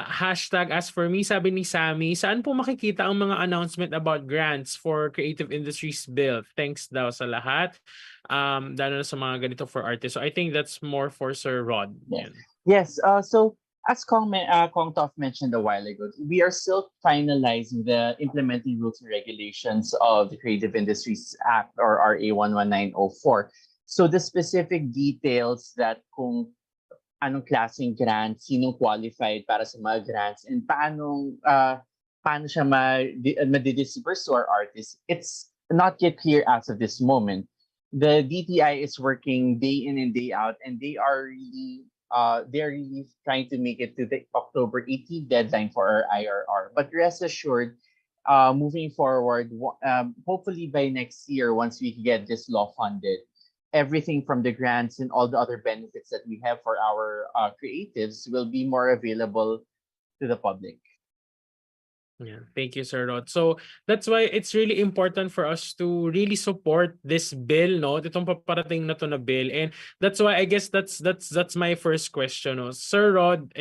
Hashtag as for me, sabi ni Sammy, saan po makikita ang mga announcement about grants for creative industries bill? Thanks daw sa lahat. Lalo na sa mga ganito for artists. So I think that's more for Sir Rod. Yes. Yan. Yes, so as Cong Toff mentioned a while ago, we are still finalizing the implementing rules and regulations of the Creative Industries Act or RA 11904. So the specific details that kung anong klaseng grants, sinong qualified para sa mga grants, and paano siya ma-disperse to our artists, it's not yet clear as of this moment. The DTI is working day in and day out, and they're really trying to make it to the October 18th deadline for our IRR. But rest assured, moving forward, hopefully by next year, once we get this law funded, everything from the grants and all the other benefits that we have for our creatives will be more available to the public. Yeah, thank you, Sir Rod. So that's why it's really important for us to really support this bill, no? Itong paparating na to na bill, and that's why I guess that's my first question, no? Sir Rod,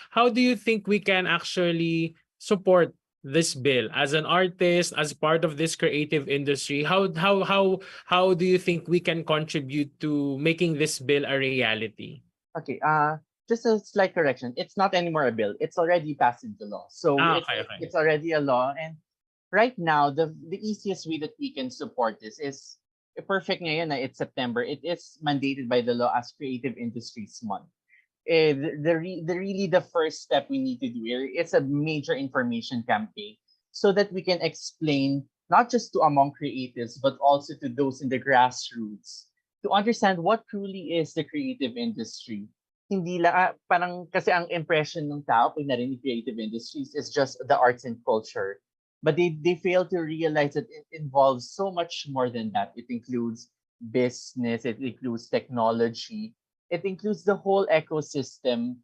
how do you think we can actually support this bill as an artist, as part of this creative industry? How do you think we can contribute to making this bill a reality? Okay, just a slight correction. It's not anymore a bill. It's already passed into law. So Okay. it's already a law. And right now, the easiest way that we can support this is perfect ngayon na it's September. It is mandated by the law as Creative Industries Month. The first step we need to do here is a major information campaign so that we can explain not just to among creatives but also to those in the grassroots to understand what truly is the creative industry. Hindi lang parang kasi ang impression ng tao pag narinig creative industries is just the arts and culture, but they fail to realize that it involves so much more than that. It includes business, it includes technology, it includes the whole ecosystem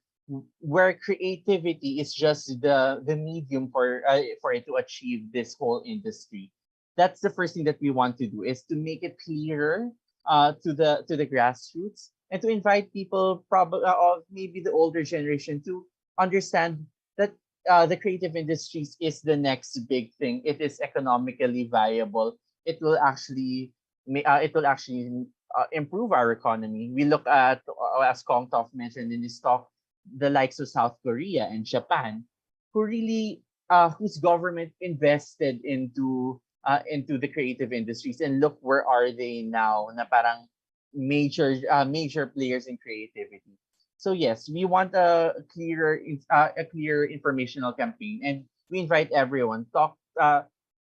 where creativity is just the medium for it to achieve this whole industry. That's the first thing that we want to do is to make it clearer to the grassroots and to invite people, probably maybe the older generation, to understand that the creative industries is the next big thing. It is economically viable. It will actually improve our economy. We look at, as Cong Toff mentioned in his talk, the likes of South Korea and Japan, who really whose government invested into the creative industries, and look where are they now? Na parang major players in creativity. So yes, we want a clear informational campaign, and we invite everyone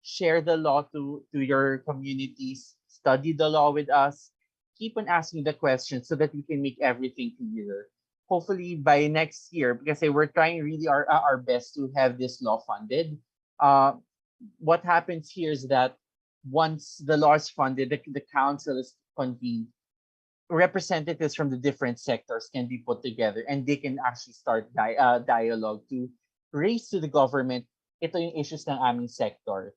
share the law to your communities, study the law with us, keep on asking the questions so that we can make everything clearer. Hopefully by next year, because we're trying really our best to have this law funded. Uh, what happens here is that once the law is funded, the council is convened, representatives from the different sectors can be put together and they can actually start dialogue to raise to the government, ito yung issues ng aming sector.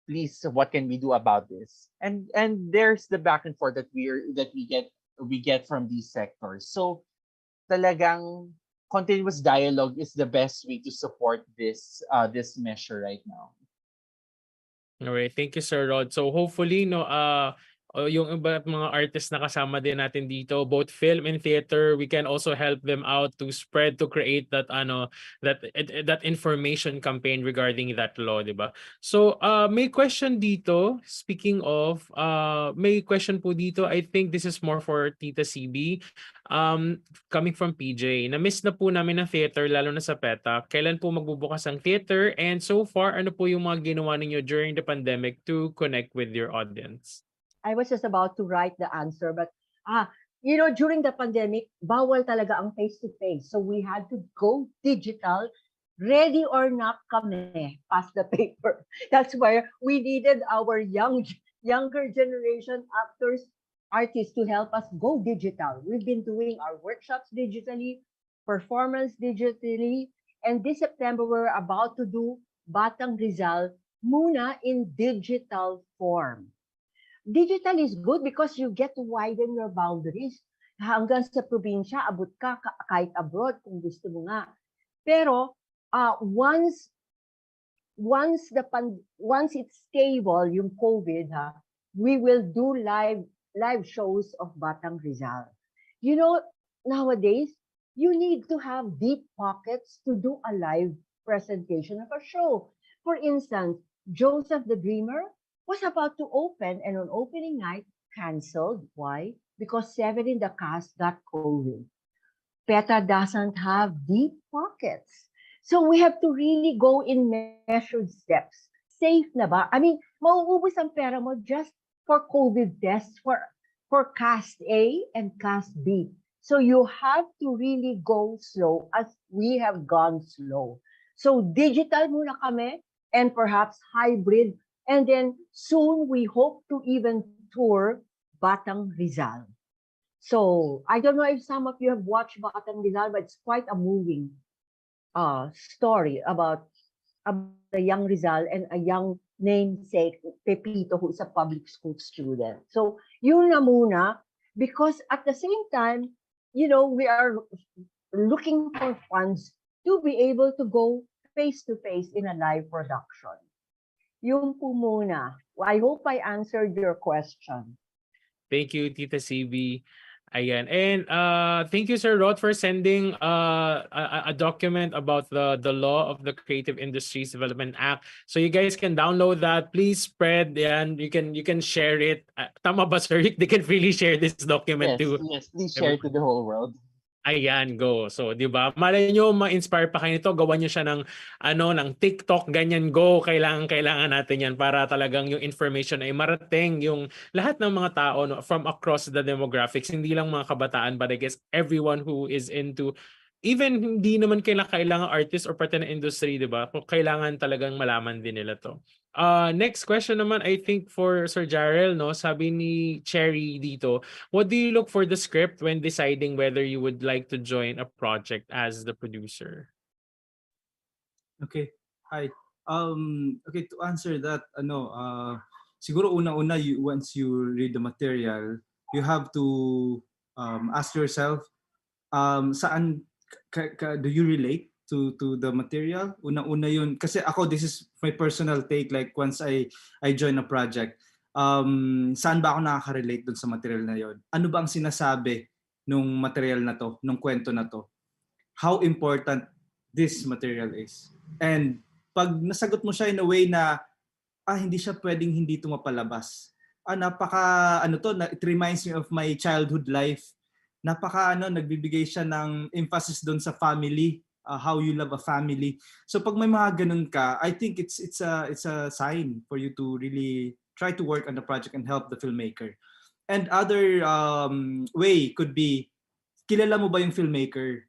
Please, what can we do about this? And there's the back and forth that we get from these sectors. So talagang continuous dialogue is the best way to support this measure right now. Alright, thank you Sir Rod. So hopefully no yung iba mga artists na kasama din natin dito, both film and theater, we can also help them out to spread, to create that that information campaign regarding that law, di ba? So may question dito, speaking of may question po dito. I think this is more for Tita CB. Coming from PJ, na-miss na po namin ang theater, lalo na sa PETA. Kailan po magbubukas ang theater? And so far, ano po yung mga ginawa ninyo during the pandemic to connect with your audience? I was just about to write the answer, but during the pandemic, bawal talaga ang face-to-face. So we had to go digital, ready or not kami, pass the paper. That's why we needed our younger generation actors, artists to help us go digital. We've been doing our workshops digitally, performance digitally, and this September we're about to do Batang Rizal muna in digital form. Digital is good because you get to widen your boundaries. Hanggang sa probinsya, abot ka kahit abroad kung gusto mo nga. Pero once it's stable, yung COVID, we will do live shows of Batang Rizal. Nowadays, you need to have deep pockets to do a live presentation of a show. For instance, Joseph the Dreamer was about to open, and on opening night, canceled. Why? Because 7 in the cast got COVID. PETA doesn't have deep pockets. So we have to really go in measured steps. Safe na ba? I mean, mauubos ang pera mo just for COVID tests for cast A and cast B. So you have to really go slow as we have gone slow. So digital muna kami and perhaps hybrid. And then soon we hope to even tour Batang Rizal. So I don't know if some of you have watched Batang Rizal, but it's quite a moving story about a young Rizal and a young namesake, Pepito, who is a public school student. So yun na muna, because at the same time, we are looking for funds to be able to go face-to-face in a live production. Yung po muna. I hope I answered your question. Thank you, Tita CB. Ayan. And thank you, Sir Rod, for sending a document about the law of the Creative Industries Development Act. So you guys can download that. Please spread, and you can share it. Tama ba, sir? They can freely share this document too. Yes, please share it to the whole world. Ayan, go. So, 'di ba? Malay nyo ma-inspire pa kayo nito, gawan niyo siya ng ng TikTok, ganyan, go. Kailangan natin 'yan para talagang yung information ay marating yung lahat ng mga tao, no, from across the demographics, hindi lang mga kabataan, but I guess everyone who is into, even hindi naman kailangan artist or parte ng industry, 'di ba? Kailangan talagang malaman din nila 'to. Next question naman, I think for Sir Jarell, no? Sabi ni Cherry dito, what do you look for the script when deciding whether you would like to join a project as the producer? Okay. Hi. Okay, to answer that, siguro unang-una, once you read the material, you have to ask yourself, saan do you relate to the material? Unang-una yun. Kasi ako, this is my personal take, like once I join a project, saan ba ako nakaka-relate dun sa material na yon? Ano ba ang sinasabi nung material na to, nung kwento na to? How important this material is? And pag nasagot mo siya in a way na hindi siya pwedeng hindi ito mapalabas. It reminds me of my childhood life. nagbibigay siya ng emphasis doon sa family, how you love a family. So pag may mga ganun ka, I think it's a sign for you to really try to work on the project and help the filmmaker. And other way could be, kilala mo ba yung filmmaker?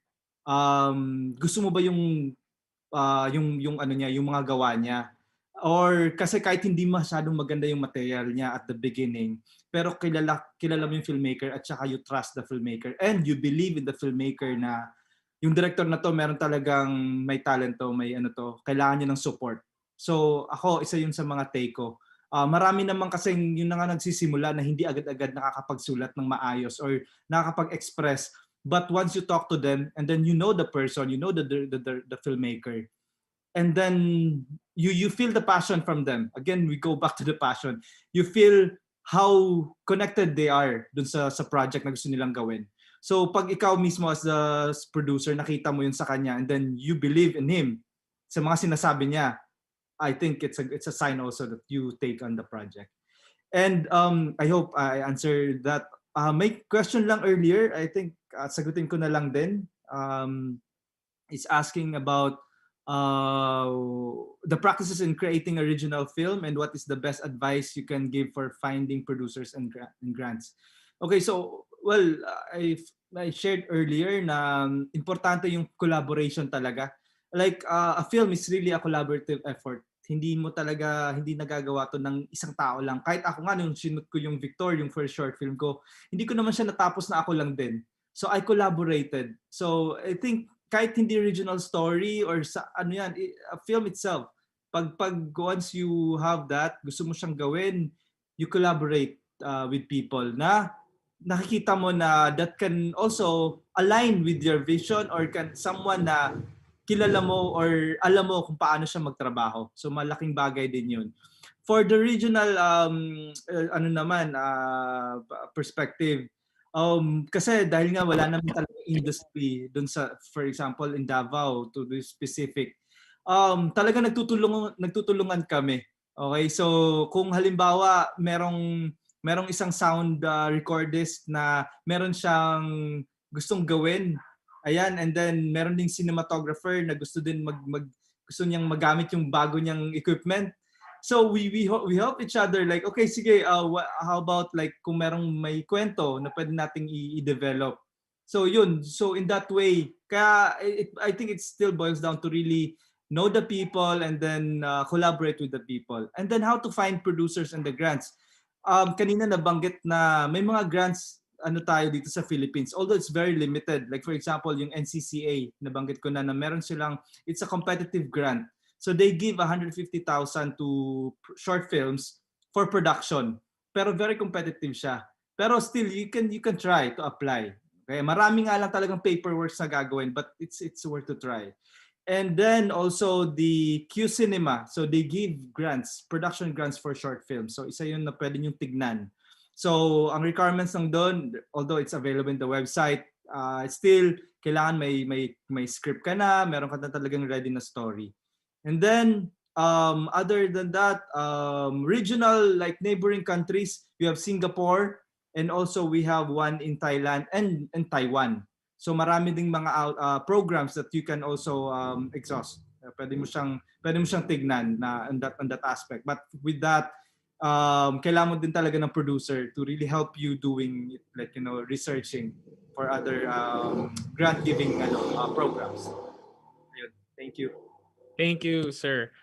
Gusto mo ba yung ano niya, yung mga gawa niya? Or kasi kahit hindi masyadong maganda yung material niya at the beginning, pero kilala mo yung filmmaker at saka you trust the filmmaker and you believe in the filmmaker na yung director na to meron talagang may talento, may ano to, kailangan niya ng support. So ako, isa yun sa mga take ko. Marami naman kasing yun na nga nagsisimula na hindi agad-agad nakakapagsulat ng maayos or nakakapag-express. But once you talk to them and then you know the person, you know the filmmaker, and then you feel the passion from them. Again, we go back to the passion. You feel how connected they are dun sa project na gusto nilang gawin. So pag ikaw mismo as the producer, nakita mo yun sa kanya and then you believe in him sa mga sinasabi niya, I think it's a sign also that you take on the project. And I hope I answered that. May question lang earlier, I think sagutin ko na lang din. It's asking about the practices in creating original film and what is the best advice you can give for finding producers and grants. Okay, so well, I shared earlier na importante yung collaboration talaga. Like a film is really a collaborative effort. Hindi nagagawa to ng isang tao lang. Kahit ako nga nung sinut ko yung Victor, yung first short film ko, hindi ko naman siya natapos na ako lang din. So I collaborated. So I think kahit hindi original story or sa ano yan, a film itself, pag once you have that, gusto mo siyang gawin, you collaborate with people na nakikita mo na that can also align with your vision or can someone na kilala mo or alam mo kung paano siya magtrabaho. So malaking bagay din yun. For the regional perspective, kasi dahil nga wala naman talaga industry doon sa, for example, in Davao to be specific, talaga nagtutulungan kami. Okay, so kung halimbawa merong isang sound recordist na meron siyang gustong gawin, ayan, and then meron ding cinematographer na gusto din gusto niyang magamit yung bago niyang equipment. So we help each other, like okay, sige, how about like kung merong may kwento na pwede nating i-develop. So yun, so in that way, kaya I think it still boils down to really know the people and then collaborate with the people. And then how to find producers and the grants. Kanina nabanggit na may mga grants tayo dito sa Philippines, although it's very limited. Like for example, yung NCCA, nabanggit ko na meron silang, it's a competitive grant. So they give 150,000 to short films for production. Pero very competitive siya. Pero still you can try to apply. Okay, marami nga lang talagang paperwork na gagawin, but it's worth to try. And then also the Q Cinema. So they give grants, production grants for short films. So isa yun na pwede niyong tignan. So ang requirements ng doon, although it's available in the website, still kailangan may script ka na, meron ka na talagang ready na story. And then, other than that, regional, like neighboring countries, we have Singapore, and also we have one in Thailand and Taiwan. So marami ding mga programs that you can also exhaust. Pwede mo siyang tignan na on that aspect. But with that, kailangan mo din talaga ng producer to really help you doing like researching for other grant giving programs. Thank you. Thank you, sir.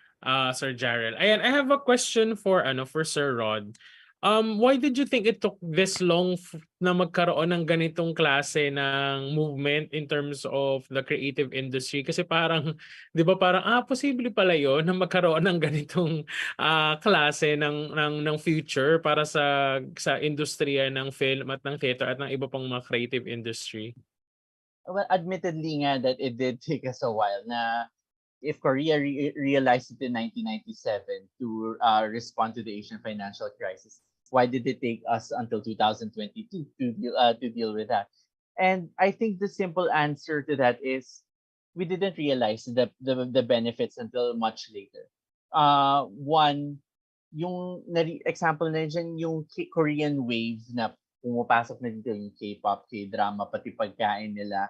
Sir Jarell. Ayan, I have a question for Sir Rod. Why did you think it took this long na magkaroon ng ganitong klase ng movement in terms of the creative industry? Kasi parang, 'di ba, parang posible pala 'yon na magkaroon ng ganitong klase ng future para sa industriya ng film at ng theater at ng iba pang mga creative industry. Well, admittedly nga that it did take us a while na if Korea realized it in 1997 to respond to the Asian financial crisis, why did it take us until 2022 to deal with that? And I think the simple answer to that is we didn't realize the benefits until much later. One, yung example na dyan, yung Korean wave na pumapasok na dito yung K-pop, K-drama, pati pagkain nila.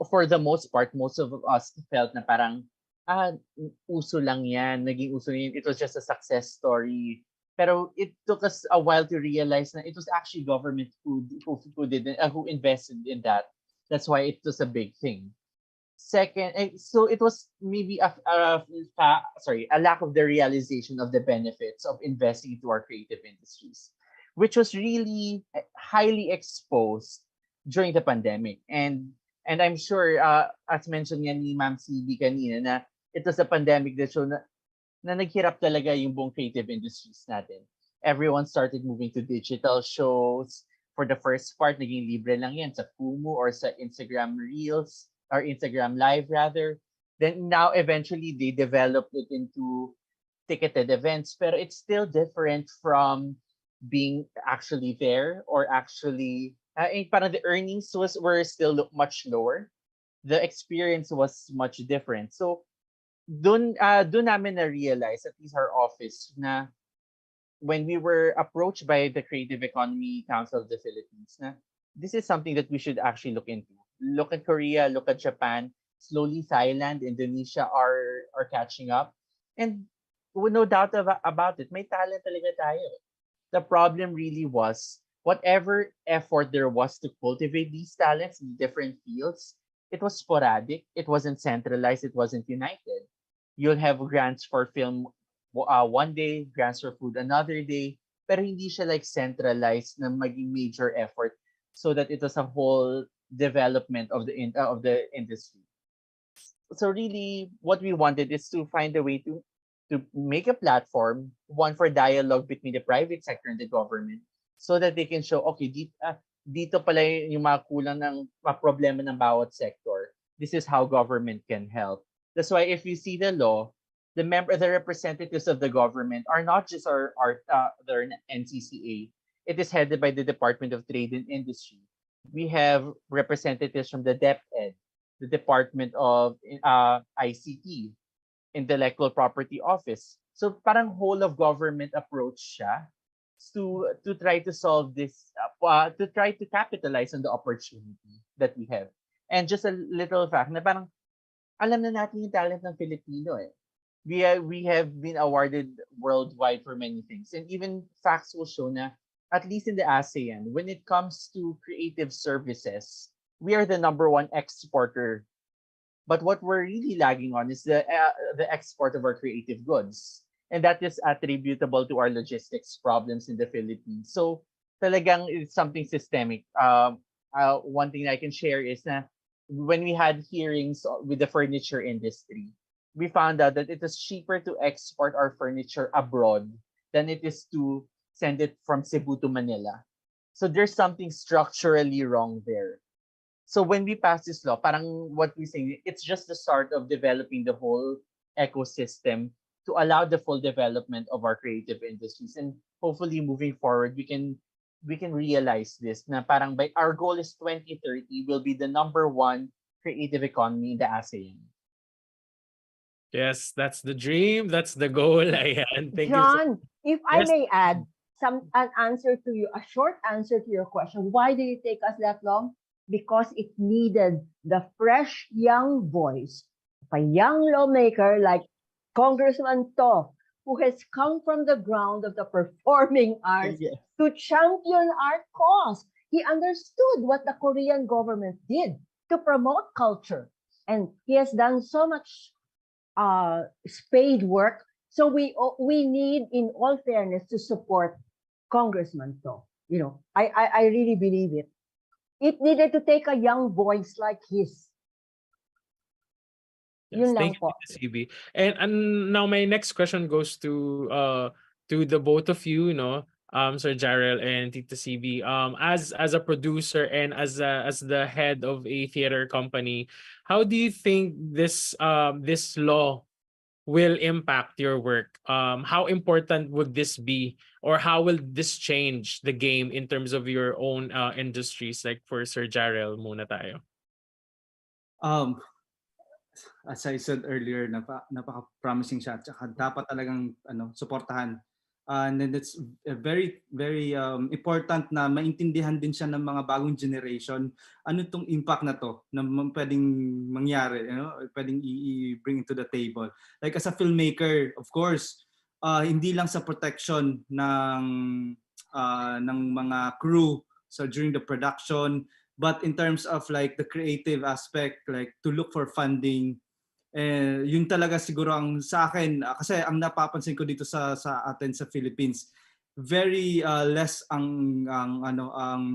For the most part, most of us felt na parang, uso lang yan, naging uso yan. It was just a success story. Pero it took us a while to realize na it was actually government who invested in that. That's why it was a big thing. Second, so it was maybe a lack of the realization of the benefits of investing into our creative industries, which was really highly exposed during the pandemic. And I'm sure, as mentioned nga ni Ma'am CB kanina, na it was a pandemic that showed na naghirap talaga yung buong creative industries natin. Everyone started moving to digital shows. For the first part, naging libre lang yan sa Kumu or sa Instagram Reels or Instagram Live rather. Then now eventually they developed it into ticketed events, pero it's still different from being actually there or actually parang the earnings were still much lower. The experience was much different. So dun namin na-realize, at least our office, na when we were approached by the Creative Economy Council of the Philippines, na this is something that we should actually look into. Look at Korea, look at Japan, slowly Thailand, Indonesia are catching up. And no doubt about it, may talent talaga tayo. The problem really was whatever effort there was to cultivate these talents in different fields, it was sporadic, it wasn't centralized, it wasn't united. You'll have grants for film one day, grants for food another day, pero hindi siya like centralized na maging major effort so that it was a whole development of the industry. So really, what we wanted is to find a way to make a platform, one for dialogue between the private sector and the government, so that they can show, okay, dito pala yung mga kulang ng mga problema ng bawat sector. This is how government can help. That's why if you see the law, the representatives of the government are not just their NCCA. It is headed by the Department of Trade and Industry. We have representatives from the DepEd, the Department of ICT, Intellectual Property Office. So parang whole of government approach siya to try to solve this, to try to capitalize on the opportunity that we have. And just a little fact na parang alam na natin yung talent ng Filipino eh. We have been awarded worldwide for many things. And even facts will show na at least in the ASEAN, when it comes to creative services, we are the #1 exporter. But what we're really lagging on is the export of our creative goods. And that is attributable to our logistics problems in the Philippines. So talagang it's something systemic. One thing I can share is na when we had hearings with the furniture industry, we found out that it is cheaper to export our furniture abroad than it is to send it from Cebu to Manila. So there's something structurally wrong there. So when we pass this law, parang what we say, it's just the start of developing the whole ecosystem to allow the full development of our creative industries. And hopefully moving forward, we can realize this na parang by our goal is 2030 will be the #1 creative economy in the ASEAN. Yes, that's the dream. That's the goal. Ayan. Thank you. John, if I Yes. may add an answer to you, a short answer to your question, why did it take us that long? Because it needed the fresh young voice of a young lawmaker like Congressman Toff, who has come from the ground of the performing arts Yes. to champion our cause. He understood what the Korean government did to promote culture. And he has done so much spade work. So we need, in all fairness, to support Congressman Toff. You know, I really believe it. It needed to take a young voice like his. Yes, Yun lang thank you, po. Tita CB. And now my next question goes to the both of you, Sir Jarell and Tita CB. As a producer and as the head of a theater company, how do you think this law will impact your work? How important would this be, or how will this change the game in terms of your own industries? Like for Sir Jarell muna tayo. As I said earlier, napaka-promising siya. Tsaka dapat talagang suportahan And then it's very, very important na maintindihan din siya ng mga bagong generation. Ano itong impact na to na pwedeng mangyari, pwedeng i-bring into the table. Like as a filmmaker, of course, hindi lang sa protection ng mga crew so during the production, but in terms of like the creative aspect, like to look for funding. Yun talaga siguro ang sa akin kasi ang napapansin ko dito sa atin sa Philippines, very less ang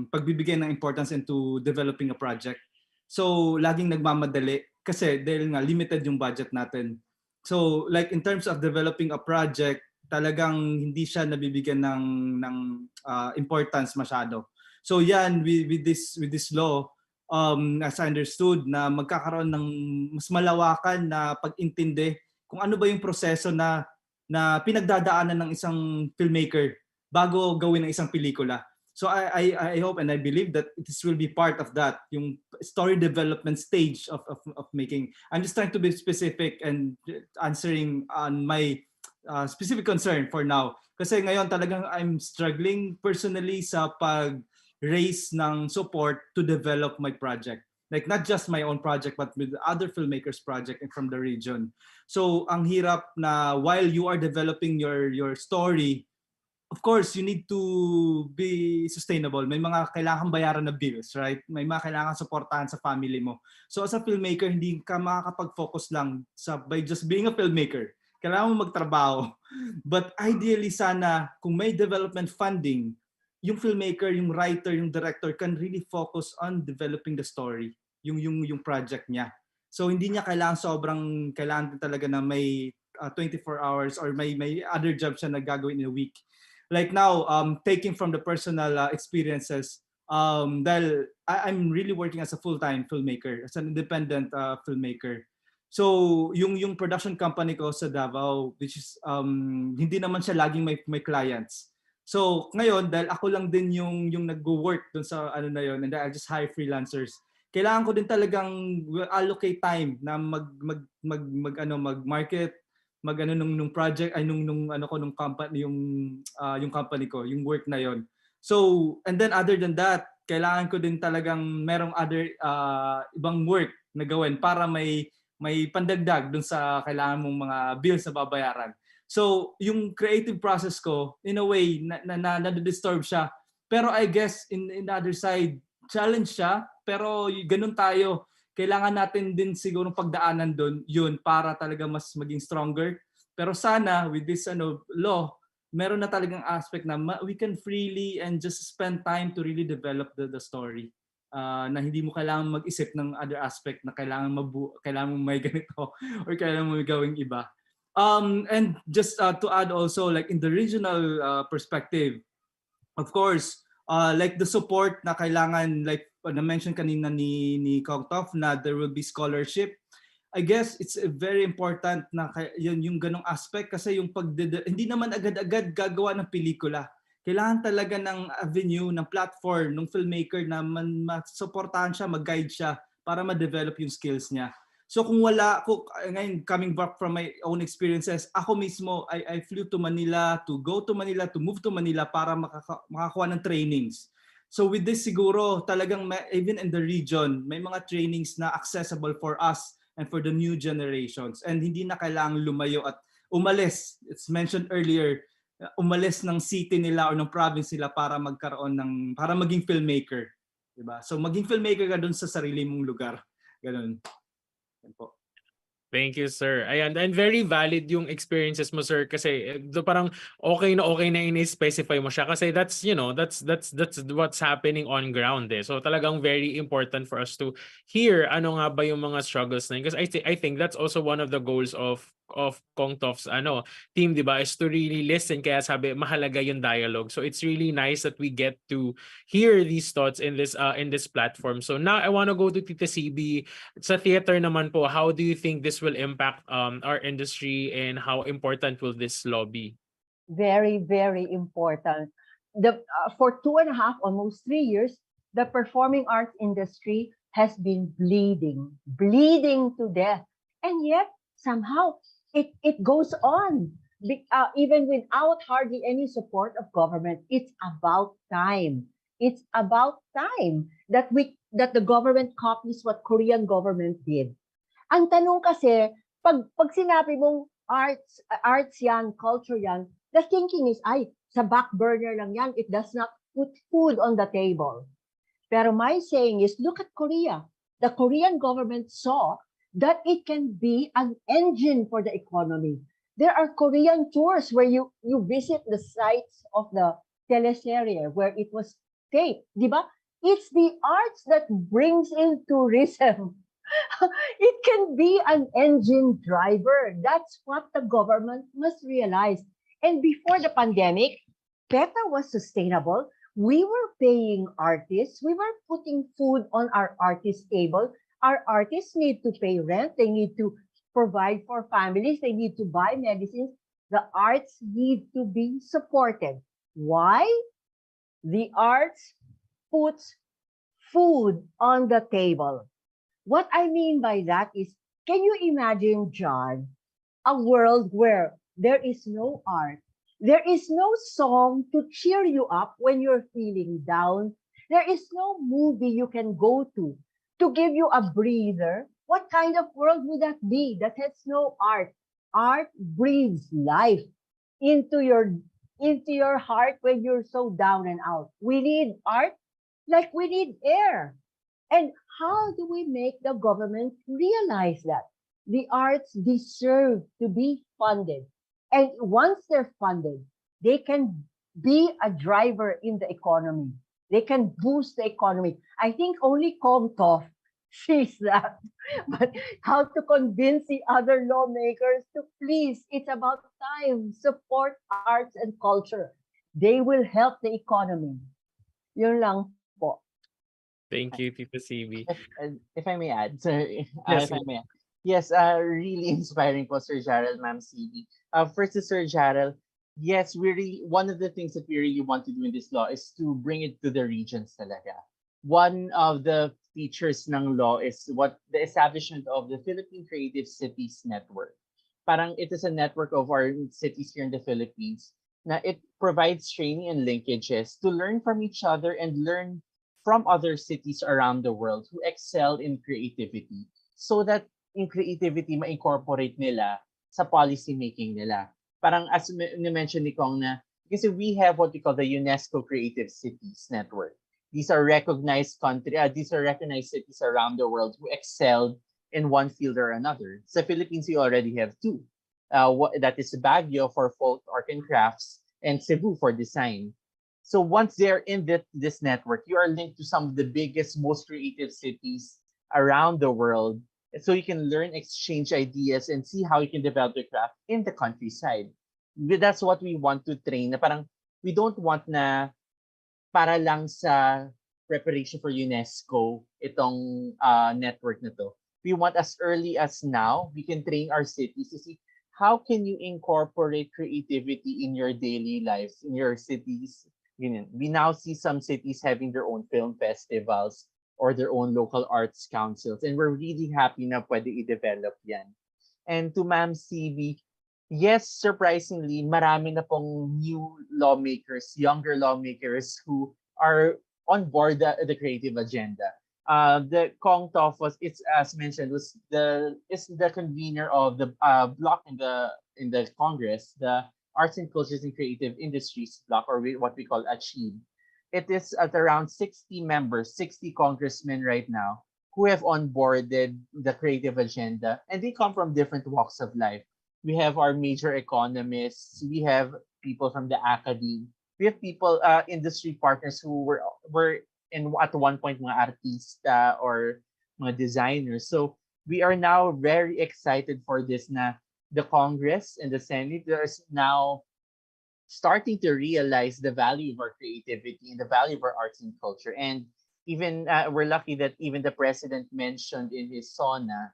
pagbibigay ng importance into developing a project. So laging nagmamadali kasi dahil nga limited yung budget natin. So like in terms of developing a project, talagang hindi siya nabibigyan ng importance masyado. So yan with this law, as I understood, na magkakaroon ng mas malawakan na pag-intindi kung ano ba yung proseso na pinagdadaanan ng isang filmmaker bago gawin ng isang pelikula. So I hope and I believe that this will be part of that, yung story development stage of making. I'm just trying to be specific and answering on my specific concern for now. Kasi ngayon talagang I'm struggling personally sa raise ng support to develop my project. Like not just my own project but with other filmmakers project from the region. So ang hirap na while you are developing your story, of course you need to be sustainable. May mga kailangan bayaran na bills, right? May mga kailangan suportahan sa family mo. So as a filmmaker, hindi ka makakapag-focus lang by just being a filmmaker. Kailangan mo magtrabaho. But ideally sana kung may development funding, yung filmmaker, yung writer, yung director can really focus on developing the story, yung project niya. So hindi niya kailangan talaga na may 24 hours or may other job siya na gagawin in a week. Like now, taking from the personal experiences, dahil I'm really working as a full-time filmmaker, as an independent filmmaker. So yung production company ko sa Davao, which is hindi naman siya laging may clients. So ngayon dahil ako lang din yung nagwo-work dun sa na yon, and I just hire freelancers. Kailangan ko din talagang allocate time na mag-market, nung project ay nung company yung company ko, yung work na yon. So and then other than that, kailangan ko din talagang merong other ibang work na gawin para may pandagdag dun sa kailangan mong mga bills na babayaran. So, yung creative process ko, in a way, na-disturb siya. Pero I guess, in the other side, challenge siya. Pero ganun tayo. Kailangan natin din siguro pagdaanan doon yun para talaga mas maging stronger. Pero sana, with this law, meron na talagang aspect na we can freely and just spend time to really develop the story. Na hindi mo kailangan mag-isip ng other aspect na kailangan mo may ganito or kailangan mo may gawing iba. And just to add also, like in the regional perspective, of course, like the support na kailangan, like na-mention kanina ni Cong Toff na there will be scholarship. I guess it's very important na yung ganong aspect kasi yung hindi naman agad-agad gagawa ng pelikula. Kailangan talaga ng avenue, ng platform, ng filmmaker na masuportahan siya, mag-guide siya para ma-develop yung skills niya. So kung wala, ngayon coming back from my own experiences, ako mismo, I flew to Manila, to move to Manila para makakuha ng trainings. So with this siguro, talagang even in the region, may mga trainings na accessible for us and for the new generations. And hindi na kailangang lumayo at umalis. It's mentioned earlier, umalis ng city nila o ng province nila para maging filmmaker. Diba? So maging filmmaker ka dun sa sarili mong lugar. Ganun. Thank you, sir. Ayan, and very valid yung experiences mo, sir, kasi parang okay na ini-specify mo siya kasi that's what's happening on ground eh. So talagang very important for us to hear ano nga ba yung mga struggles na yun. Because I think that's also one of the goals of Cong Toff's team, di ba, is to really listen. Kaya sabi mahalaga yung dialogue. So it's really nice that we get to hear these thoughts in this platform. So now I want to go to Tita CB. Sa theater naman po, how do you think this will impact our industry and how important will this law be? Very, very important. For 2.5, almost 3 years, the performing arts industry has been bleeding to death. And yet, somehow, it goes on. even without hardly any support of government, it's about time. It's about time that the government copies what Korean government did. Ang tanong kasi, pag sinabi mong arts yan, culture yan, the thinking is, ay, sa back burner lang yan, it does not put food on the table. Pero my saying is, look at Korea. The Korean government saw that it can be an engine for the economy. There are Korean tours where you visit the sites of the teleserye where it was taped, di ba? It's the arts that brings in tourism. It can be an engine driver. That's what the government must realize. And before the pandemic, PETA was sustainable. We were paying artists. We were putting food on our artists' table. Our artists need to pay rent. They need to provide for families. They need to buy medicines. The arts need to be supported. Why? The arts puts food on the table. What I mean by that is, can you imagine, John, a world where there is no art, there is no song to cheer you up when you're feeling down, there is no movie you can go to give you a breather? What kind of world would that be that has no art? Art breathes life into your heart when you're so down and out. We need art like we need air. And how do we make the government realize that? The arts deserve to be funded. And once they're funded, they can be a driver in the economy. They can boost the economy. I think only Cong sees that. But how to convince the other lawmakers to please, it's about time, support arts and culture. They will help the economy. Yun lang po. Thank you, Tita CB. If I may add, sir, Yes, if I may. Yes, really inspiring po, Sir Jarell, Ma'am CB. First to Sir Jarell, yes, one of the things that we really want to do in this law is to bring it to the regions talaga. One of the features ng law is what the establishment of the Philippine Creative Cities Network. Parang it is a network of our cities here in the Philippines na it provides training and linkages to learn from each other and learn from other cities around the world who excel in creativity, so that in creativity ma-incorporate nila sa policy making nila. Parang as ni-mention ni Cong na, kasi we have what we call the Unesco Creative Cities Network. These are recognized cities around the world who excelled in one field or another. Sa Philippines, we already have two. That is Baguio for folk art and crafts and Cebu for design. So once they're in this network, you are linked to some of the biggest, most creative cities around the world. So you can learn, exchange ideas, and see how you can develop the craft in the countryside. That's what we want to train. Na parang we don't want na para lang sa preparation for UNESCO itong network na to. We want as early as now, we can train our cities to see how can you incorporate creativity in your daily lives, in your cities. We now see some cities having their own film festivals or their own local arts councils. And we're really happy na pwede i-develop yan. And to Ma'am CB, yes, surprisingly, marami na pong new lawmakers, younger lawmakers who are on board the creative agenda. The Cong it's as mentioned, is the convener of the block in the Congress, the Arts and Cultures and Creative Industries block, or what we call ACHIEVE. It is at around 60 members, 60 congressmen right now who have onboarded the creative agenda, and they come from different walks of life. We have our major economists, we have people from the academy, we have people, industry partners who were in at one point mga artista or mga designers. So we are now very excited for this na the Congress and the Senate is now starting to realize the value of our creativity and the value of our arts and culture. And even we're lucky that even the president mentioned in his SONA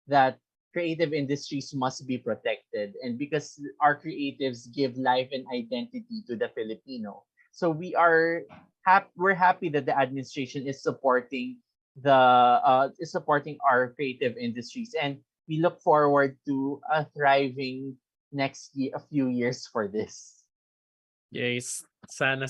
that creative industries must be protected, and because our creatives give life and identity to the Filipino. So we're happy that the administration is supporting our creative industries, and we look forward to a thriving a few years for this. Yes, sana.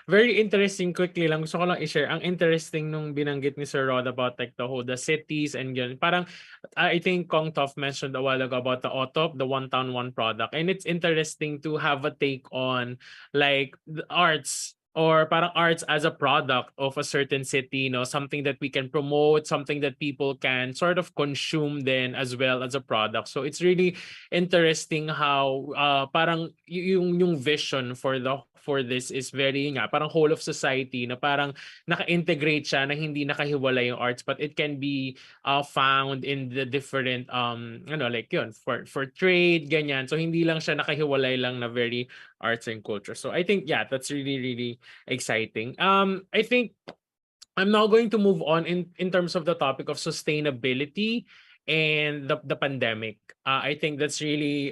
Very interesting, quickly lang, gusto ko lang i-share. Ang interesting nung binanggit ni Sir Rod about like the cities and yun. Parang, I think Kong Toff mentioned a while ago about the OTOP, the one town, one product. And it's interesting to have a take on like the arts or parang arts as a product of a certain city, something that we can promote, something that people can sort of consume then as well as a product. So it's really interesting how parang yung vision for this is very nga parang whole of society na parang naka-integrate siya na hindi nakahiwalay yung arts, but it can be found in the different like yun for trade ganyan, so hindi lang siya nakahiwalay lang na very arts and culture. So I think that's really exciting. I think I'm now going to move on in terms of the topic of sustainability and the pandemic. I think that's really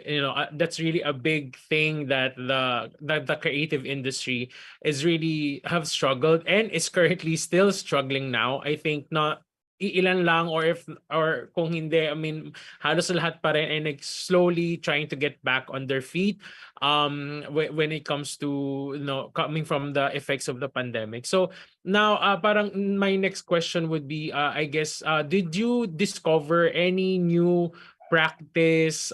that's really a big thing that the creative industry is really have struggled and is currently still struggling now. I think not ilan lang, or kung hindi, I mean halos lahat pa rin ay slowly trying to get back on their feet when it comes to coming from the effects of the pandemic. So now, parang my next question would be, I guess, did you discover any new practice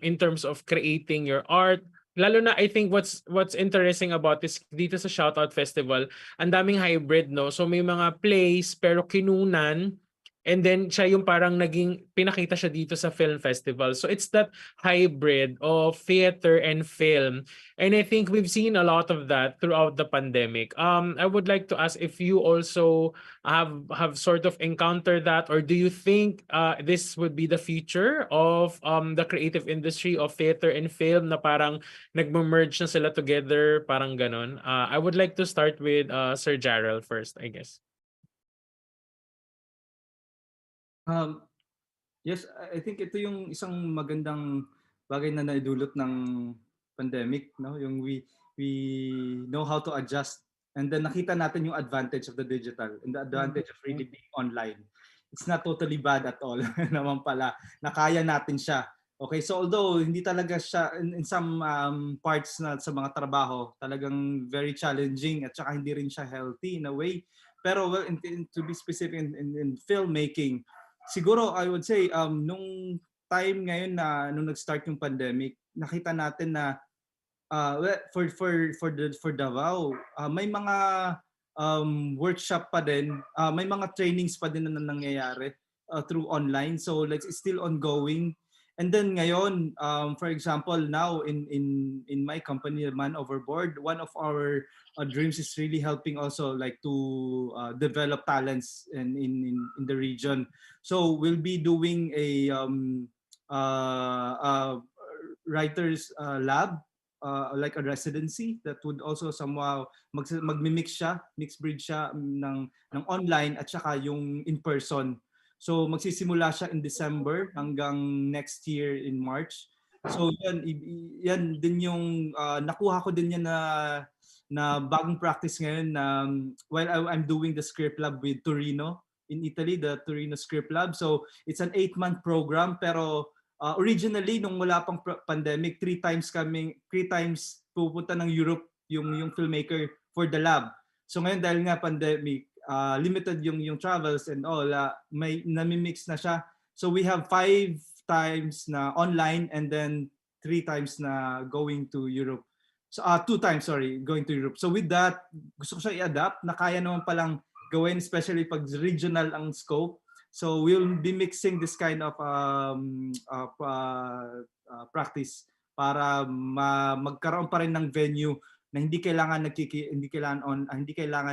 in terms of creating your art? Lalo na, I think what's interesting about this dito sa Shoutout Festival, ang daming hybrid, no? So may mga plays pero kinunan, and then siya yung parang naging pinakita siya dito sa film festival. So it's that hybrid of theater and film. And I think we've seen a lot of that throughout the pandemic. I would like to ask if you also have sort of encountered that, or do you think this would be the future of the creative industry of theater and film na parang nagme-merge na sila together, parang ganon? I would like to start with Sir Jarell first, I guess. Yes, I think ito yung isang magandang bagay na naidulot ng pandemic, no? Yung we know how to adjust, and then nakita natin yung advantage of the digital and the advantage of really being online. It's not totally bad at all naman pala. Nakaya natin siya. Okay, so although hindi talaga siya in some parts na sa mga trabaho, talagang very challenging at saka hindi rin siya healthy in a way. Pero well, to be specific in filmmaking, siguro I would say nung time ngayon na nung nag-start yung pandemic, nakita natin na for Davao, may mga workshop pa din, may mga trainings pa din na nangyayari through online. So like it's still ongoing. And then ngayon, for example, now in my company, Man Overboard, one of our dreams is really helping also like to develop talents in the region. So we'll be doing a writers lab, like a residency that would also somehow magmi-mix siya, mixed breed siya ng online at saka yung in person. So magsisimula siya in December hanggang next year in March. So yan din yung nakuha ko din yan na bagong practice ngayon while I'm doing the script lab with Torino in Italy, the Torino Script Lab. So it's an 8-month program, pero originally nung wala pang pandemic, 3 times pupunta ng Europe yung filmmaker for the lab. So ngayon dahil nga pandemic, limited yung travels and all, may nami-mix na siya. So we have 5 times na online and then 3 times na going to Europe. So 2 times, sorry, going to Europe. So with that, gusto ko siya i-adapt na kaya naman palang gawin, especially pag regional ang scope. So we'll be mixing this kind of practice para magkaroon pa rin ng venue na hindi kailangan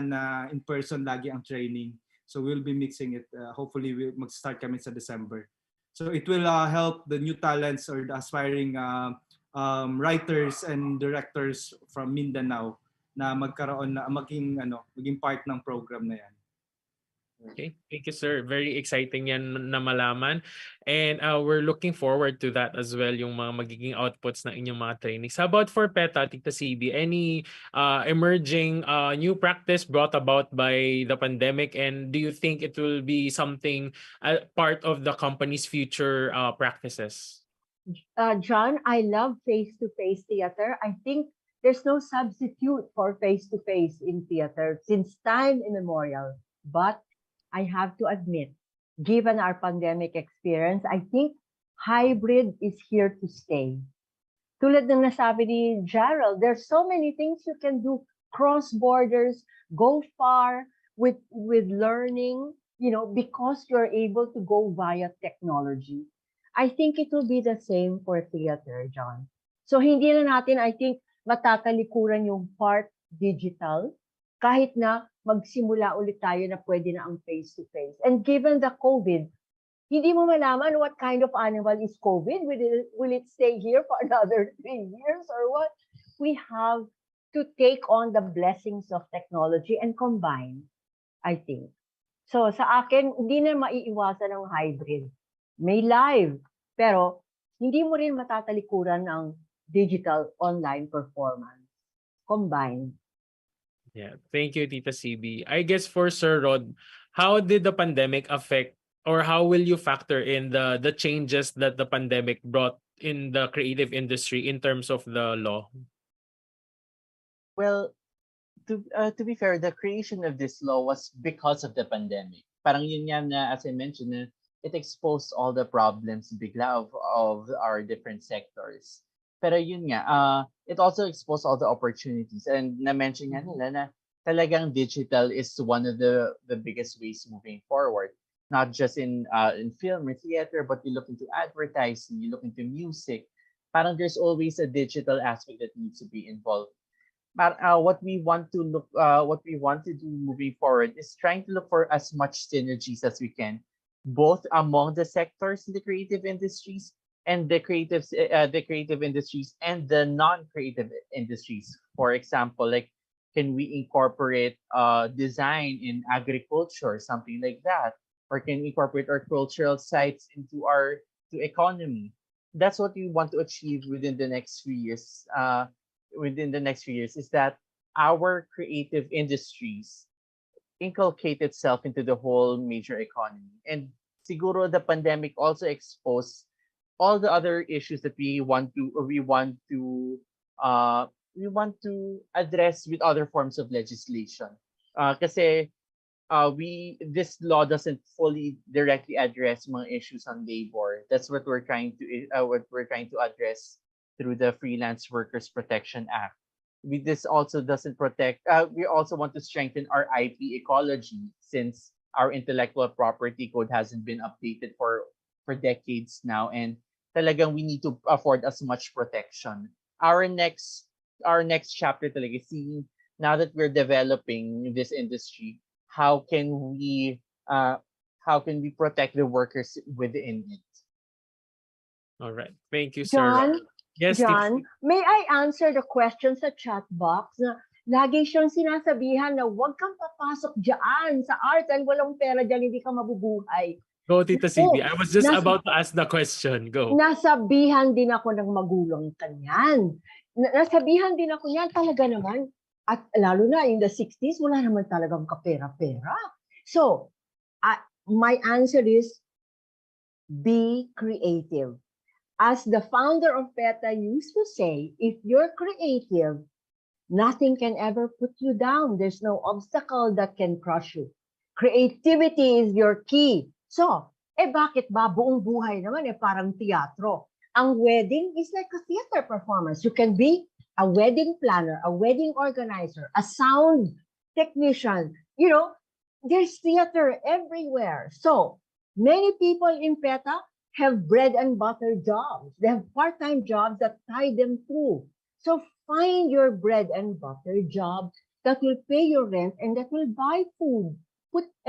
na in person lagi ang training. So we'll be mixing it. Hopefully we'll mag-start kami sa December. So it will help the new talents or the aspiring writers and directors from Mindanao na magkaroon na maging part ng program na yan. Okay, thank you, sir. Very exciting yan na malaman. And we're looking forward to that as well, yung mga magiging outputs ng inyong mga trainings. How about for PETA, Tita CB? Any emerging new practice brought about by the pandemic? And do you think it will be something part of the company's future practices? John, I love face-to-face theater. I think there's no substitute for face-to-face in theater since time immemorial. But I have to admit, given our pandemic experience, I think hybrid is here to stay. Tulad ng nasabi ni Jarell, there's so many things you can do cross borders, go far with learning, because you're able to go via technology. I think it will be the same for theater, John. So hindi na natin, I think, matatalikuran yung part digital kahit na magsimula ulit tayo na pwede na ang face-to-face. And given the COVID, hindi mo malaman what kind of animal is COVID. Will it stay here for another 3 years or what? We have to take on the blessings of technology and combine, I think. So sa akin, hindi na maiiwasan ng hybrid. May live, pero hindi mo rin matatalikuran ng digital online performance. Combined. Yeah, thank you, Tita CB. I guess for Sir Rod, how did the pandemic affect, or how will you factor in the changes that the pandemic brought in the creative industry in terms of the law? Well, to be fair, the creation of this law was because of the pandemic. Parang yun nga na, as I mentioned, na it exposed all the problems bigla of our different sectors. Pero yun nga, it also exposed all the opportunities. And na-mention nga nila na talagang digital is one of the biggest ways moving forward. Not just in film or theater, but you look into advertising, you look into music. Parang there's always a digital aspect that needs to be involved. But what we want to do moving forward is trying to look for as much synergies as we can, both among the sectors in the creative industries and the creative industries and the non-creative industries. For example, like, can we incorporate design in agriculture, something like that, or can we incorporate our cultural sites into our economy? That's what we want to achieve within the next few years. Is that our creative industries inculcate itself into the whole major economy. And siguro the pandemic also exposed all the other issues that we want to address with other forms of legislation. Kasi this law doesn't fully directly address mga issues on labor. That's what we're trying to address through the Freelance Workers Protection Act. This also doesn't protect. We also want to strengthen our IP ecology, since our intellectual property code hasn't been updated for decades now, and talagang we need to afford as much protection. Our next chapter talaga is seeing, now that we're developing this industry, how can we protect the workers within it? All right. Thank you, Sir Rod. Yes, John, may I answer the question sa chat box na lagi siyang sinasabihan na huwag kang papasok dyan sa art dahil walang pera dyan, hindi ka mabubuhay. Go, Tita CB. I was just about to ask the question. Go. Nasabihan din ako ng magulang kanyan. Nasabihan din ako niyan, talaga naman. At lalo na in the 60s, wala naman talagang kapera-pera. So, my answer is, be creative. As the founder of PETA used to say, if you're creative, nothing can ever put you down. There's no obstacle that can crush you. Creativity is your key. So, bakit ba buong buhay naman parang teatro? Ang wedding is like a theater performance. You can be a wedding planner, a wedding organizer, a sound technician. There's theater everywhere. So, many people in PETA have bread and butter jobs. They have part-time jobs that tie them through. So find your bread and butter job that will pay your rent and that will buy food,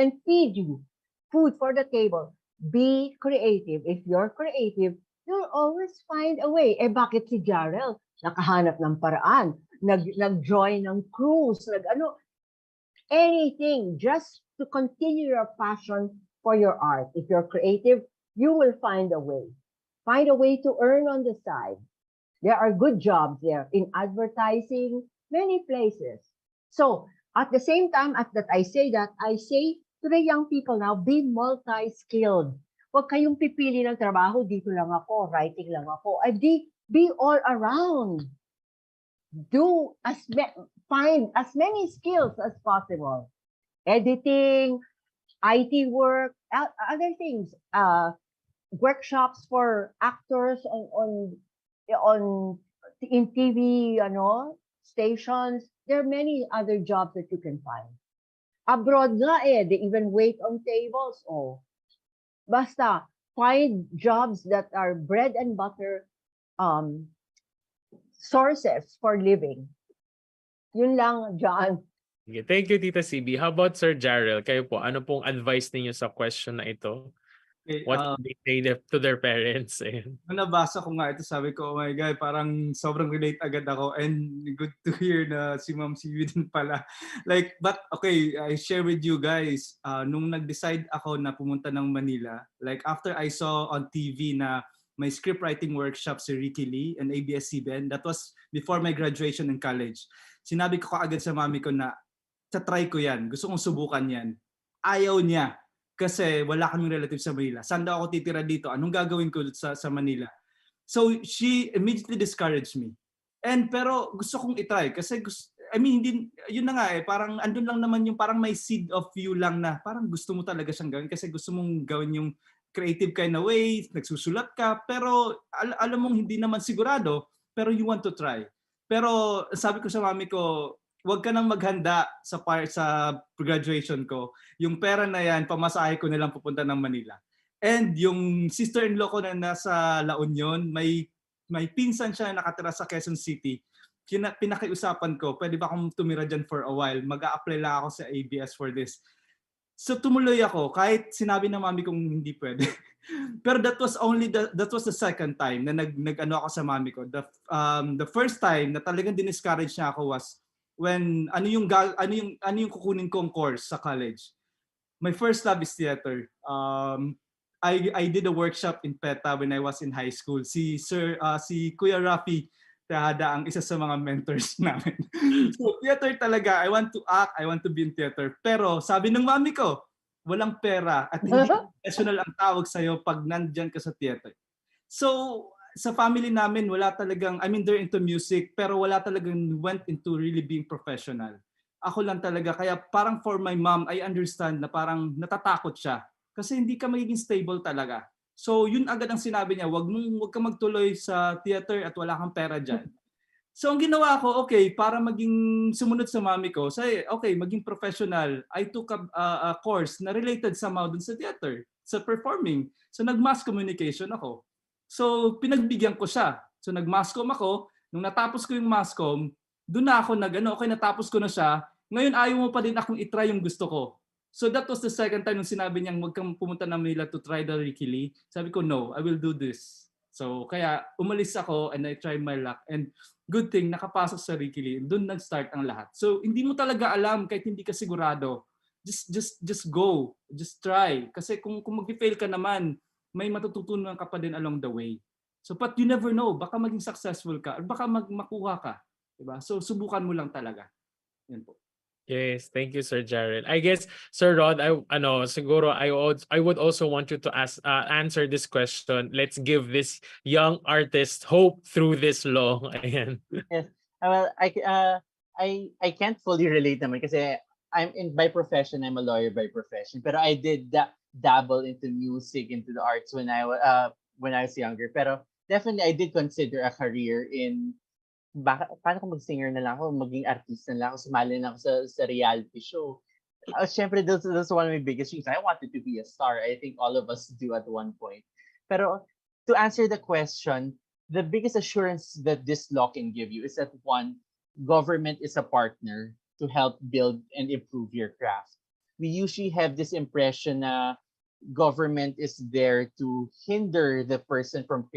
and feed you food for the table. Be creative. If you're creative, you'll always find a way. Bakit si Jarell nakahanap ng paraan? Nag-join ng cruise, anything just to continue your passion for your art. If you're creative, you will find a way. Find a way to earn on the side. There are good jobs there in advertising, many places. So at the same time, I say to the young people now, be multi-skilled. Huwag kayong pipili ng trabaho, dito lang ako, writing lang ako. Be all around. Find as many skills as possible. Editing, IT work, other things, workshops for actors in TV, stations. There are many other jobs that you can find. Abroad nga they even wait on tables. Basta, find jobs that are bread and butter sources for living. Yun lang, John. Okay, thank you, Tita CB. How about Sir Jarell? Kayo po, ano pong advice ninyo sa question na ito? Okay, What can they say to their parents? Ayan. nung nabasa ko nga ito, sabi ko, oh my God, parang sobrang relate agad ako, and good to hear na si Ma'am CB din pala. Like, but okay, I share with you guys, nung nag-decide ako na pumunta ng Manila, like after I saw on TV na may scriptwriting workshop si Ricky Lee and ABS-CBN, that was before my graduation in college. Sinabi ko kaagad sa mami ko na, try ko yan, gusto kong subukan yan. Ayaw niya. Kasi wala kaming relative sa Manila. Saan daw ako titira dito? Anong gagawin ko sa Manila? So she immediately discouraged me. Pero gusto kong itry kasi yun na nga parang andun lang naman yung parang may seed of you lang na parang gusto mo talaga siyang gawin kasi gusto mong gawin yung creative kind of way, nagsusulat ka, pero alam mong hindi naman sigurado, pero you want to try. Pero sabi ko sa mami ko, wag ka nang maghanda sa graduation ko. Yung pera na yan, pamasahe ko na lang pupunta ng Manila. And yung sister-in-law ko na nasa La Union, may pinsan siya na nakatira sa Quezon City. Pinakiusapan ko, pwede ba akong tumira dyan for a while? Mag-a-apply lang ako sa ABS for this. So tumuloy ako, kahit sinabi ng mami kong hindi pwede. Pero that was the second time na nag-ano ako sa mami ko. The first time na talagang diniscourage niya ako was when ano yung kukunin kong course sa college. My first love is theater. I did a workshop in PETA when I was in high school. Si Kuya Rafi Tejada ang isa sa mga mentors namin. So theater talaga, I want to act, I want to be in theater. Pero sabi ng mami ko, walang pera at hindi professional ang tawag sa'yo pag nandyan ka sa theater. So sa family namin, wala talagang, they're into music, pero wala talagang went into really being professional. Ako lang talaga, kaya parang for my mom, I understand na parang natatakot siya. Kasi hindi ka magiging stable talaga. So yun agad ang sinabi niya, wag ka magtuloy sa theater at wala kang pera dyan. So ang ginawa ko, okay, para maging sumunod sa mami ko, maging professional, I took a course na related somehow dun sa theater, sa performing. So nag-mass communication ako. So, pinagbigyan ko siya. So, nag-masscom ako. Nung natapos ko yung masscom, doon na ako natapos ko na siya. Ngayon, ayaw mo pa din akong itry yung gusto ko. So, that was the second time nung sinabi niyang huwag kang pumunta ng Manila to try the Ricky Lee. Sabi ko, no, I will do this. So, kaya umalis ako and I tried my luck. And good thing, nakapasok sa Ricky Lee. Doon nag-start ang lahat. So, hindi mo talaga alam kahit hindi ka sigurado. Just go. Just try. Kasi kung mag-fail ka naman, may matututunan ka pa din along the way. So, but you never know. Baka maging successful ka or baka makuha ka. Diba? So, subukan mo lang talaga. Yan po. Yes, thank you, Sir Jarell. I guess, Sir Rod, siguro I would also want you to answer this question. Let's give this young artist hope through this law. Ayan. Yes. Well, I can't fully relate naman kasi by profession, I'm a lawyer by profession. Pero I did dabble into music, into the arts when I was younger. Pero definitely, I did consider a career in paano kung mag-singer na lang ako, maging artist na lang ako, sumali na ako sa reality show. Siyempre, that's one of my biggest dreams. I wanted to be a star. I think all of us do at one point. Pero to answer the question, the biggest assurance that this law can give you is that one, government is a partner to help build and improve your craft. We usually have this impression na government is there to hinder the person from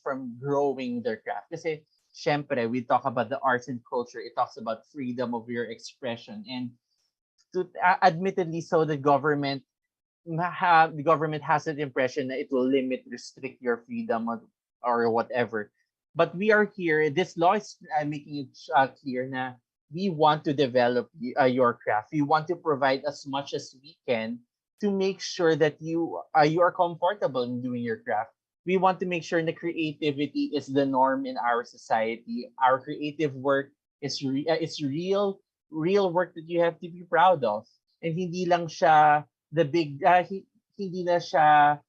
from growing their craft. Kasi, syempre, we talk about the arts and culture. It talks about freedom of your expression. And admittedly so, the government has an impression that it will restrict your freedom or whatever. But we are here. This law is making it clear na we want to develop your craft. We want to provide as much as we can to make sure that you are comfortable in doing your craft. We want to make sure that creativity is the norm in our society. Our creative work is real work that you have to be proud of. And hindi lang siya the big hindi na siya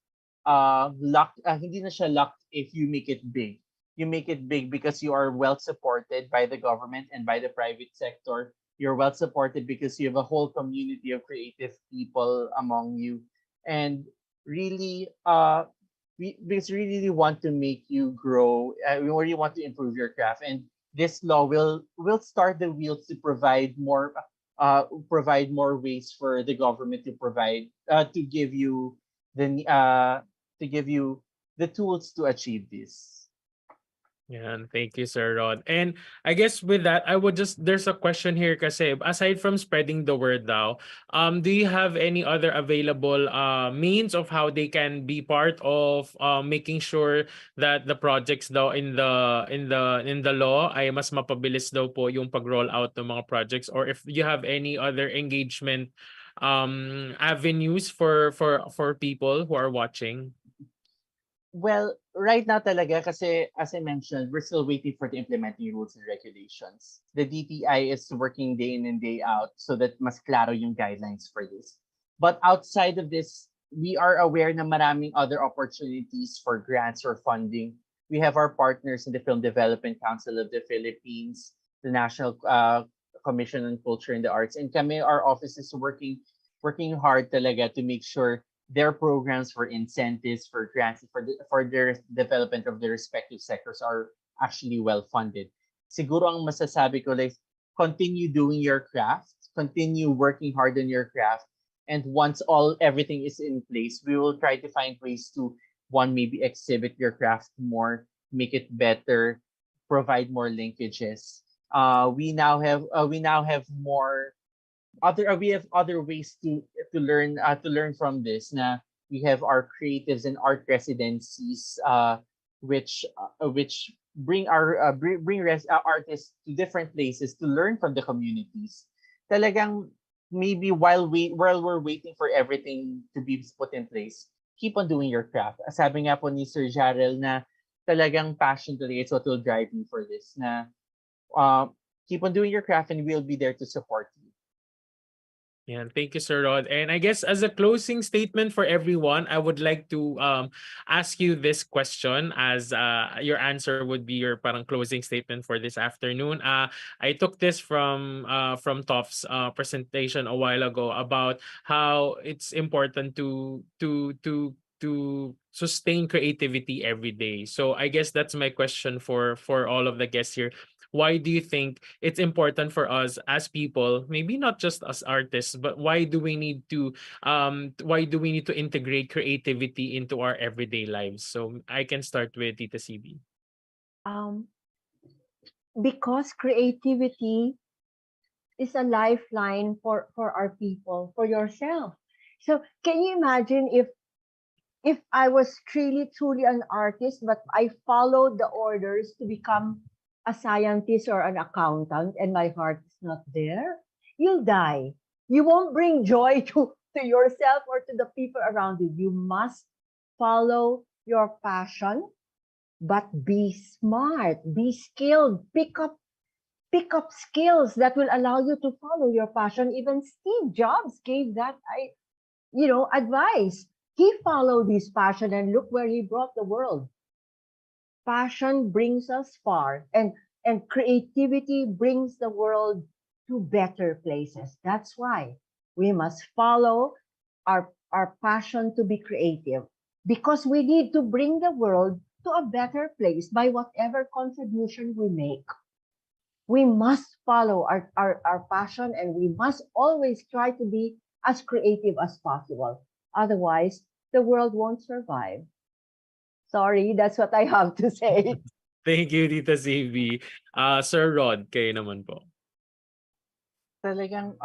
hindi na siya luck if you make it big. You make it big because you are well supported by the government and by the private sector. You're well supported because you have a whole community of creative people among you, and really, because we really want to make you grow. We really want to improve your craft, and this law will start the wheels to provide more ways for the government to provide to give you the tools to achieve this. Yeah, and thank you, Sir Rod. And I guess with that, I would just there's a question here kasi aside from spreading the word now, do you have any other available means of how they can be part of making sure that the projects daw in the law ay mas mapabilis daw po yung pag-roll out ng mga projects, or if you have any other engagement avenues for people who are watching? Well, right now talaga kasi as I mentioned, we're still waiting for the implementing rules and regulations. The DTI is working day in and day out so that mas klaro yung guidelines for this. But outside of this, we are aware na maraming other opportunities for grants or funding. We have our partners in the Film Development Council of the Philippines, the National Commission on Culture and the Arts, and kami, our office is working hard talaga to make sure their programs for incentives, for grants, for their development of their respective sectors are actually well funded. Siguro ang masasabi ko, like, continue doing your craft, continue working hard on your craft, and once everything is in place, we will try to find ways to maybe exhibit your craft more, make it better, provide more linkages. We now have more we have other ways to learn from this. Na we have our creatives and art residencies, which bring artists to different places to learn from the communities. Talagang maybe while we're waiting for everything to be put in place, keep on doing your craft. Sabi nga po ni Sir Jarell na talagang passion talaga is what will drive you for this. Na keep on doing your craft and we'll be there to support you. Yeah, thank you, Sir Rod. And I guess as a closing statement for everyone, I would like to ask you this question as your answer would be your parang closing statement for this afternoon. I took this from Toff's presentation a while ago about how it's important to sustain creativity every day. So I guess that's my question for all of the guests here. Why do you think it's important for us as people, maybe not just as artists, but why do we need to integrate creativity into our everyday lives? So I can start with Tita CB. Because creativity is a lifeline for our people, for yourself. So can you imagine if I was truly an artist, but I followed the orders to become a scientist or an accountant and my heart is not there, you'll die. You won't bring joy to yourself or to the people around you. You must follow your passion, but be smart, be skilled, pick up skills that will allow you to follow your passion. Even Steve Jobs gave that advice. He followed his passion and look where he brought the world. Passion brings us far, and creativity brings the world to better places. That's why we must follow our passion to be creative, because we need to bring the world to a better place by whatever contribution we make. We must follow our passion, and we must always try to be as creative as possible. Otherwise, the world won't survive. Sorry, that's what I have to say. Thank you, Tita CB. Sir Rod, kayo naman po. Talagang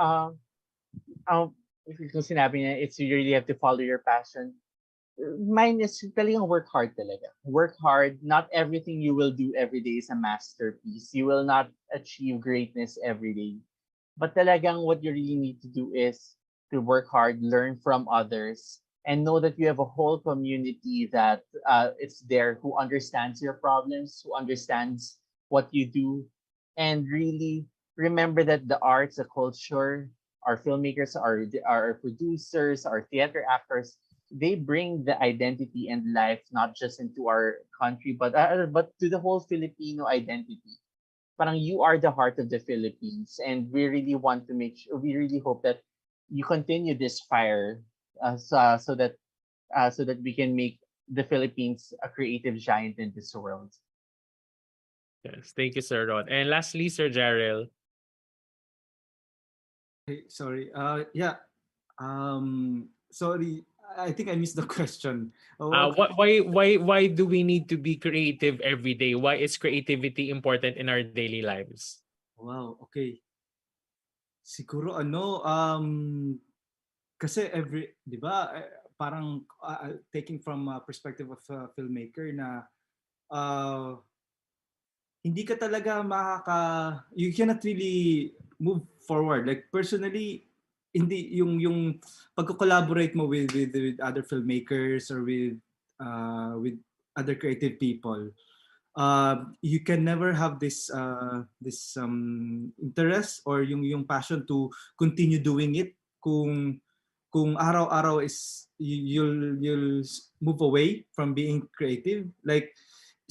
kung sinabi niya, it's you really have to follow your passion. Mine is talagang work hard talaga. Work hard. Not everything you will do every day is a masterpiece. You will not achieve greatness every day. But talagang what you really need to do is to work hard, learn from others, and know that you have a whole community that is there who understands your problems, who understands what you do, and really remember that the arts, the culture, our filmmakers, our producers, our theater actors, they bring the identity and life not just into our country, but to the whole Filipino identity. Parang you are the heart of the Philippines, and we really want to make sure, we really hope that you continue this fire, so that we can make the Philippines a creative giant in this world. Yes, thank you, Sir Rod. And lastly, Sir Jarell. Hey, sorry. Yeah. Sorry. I think I missed the question. Oh, Why do we need to be creative every day? Why is creativity important in our daily lives? wow. Okay. Siguro kasi di ba, parang taking from a perspective of a filmmaker na uh, hindi ka talaga you cannot really move forward. Like personally, hindi yung pagko-collaborate mo with other filmmakers or with other creative people. You can never have this interest or yung passion to continue doing it kung araw-araw is you'll move away from being creative. Like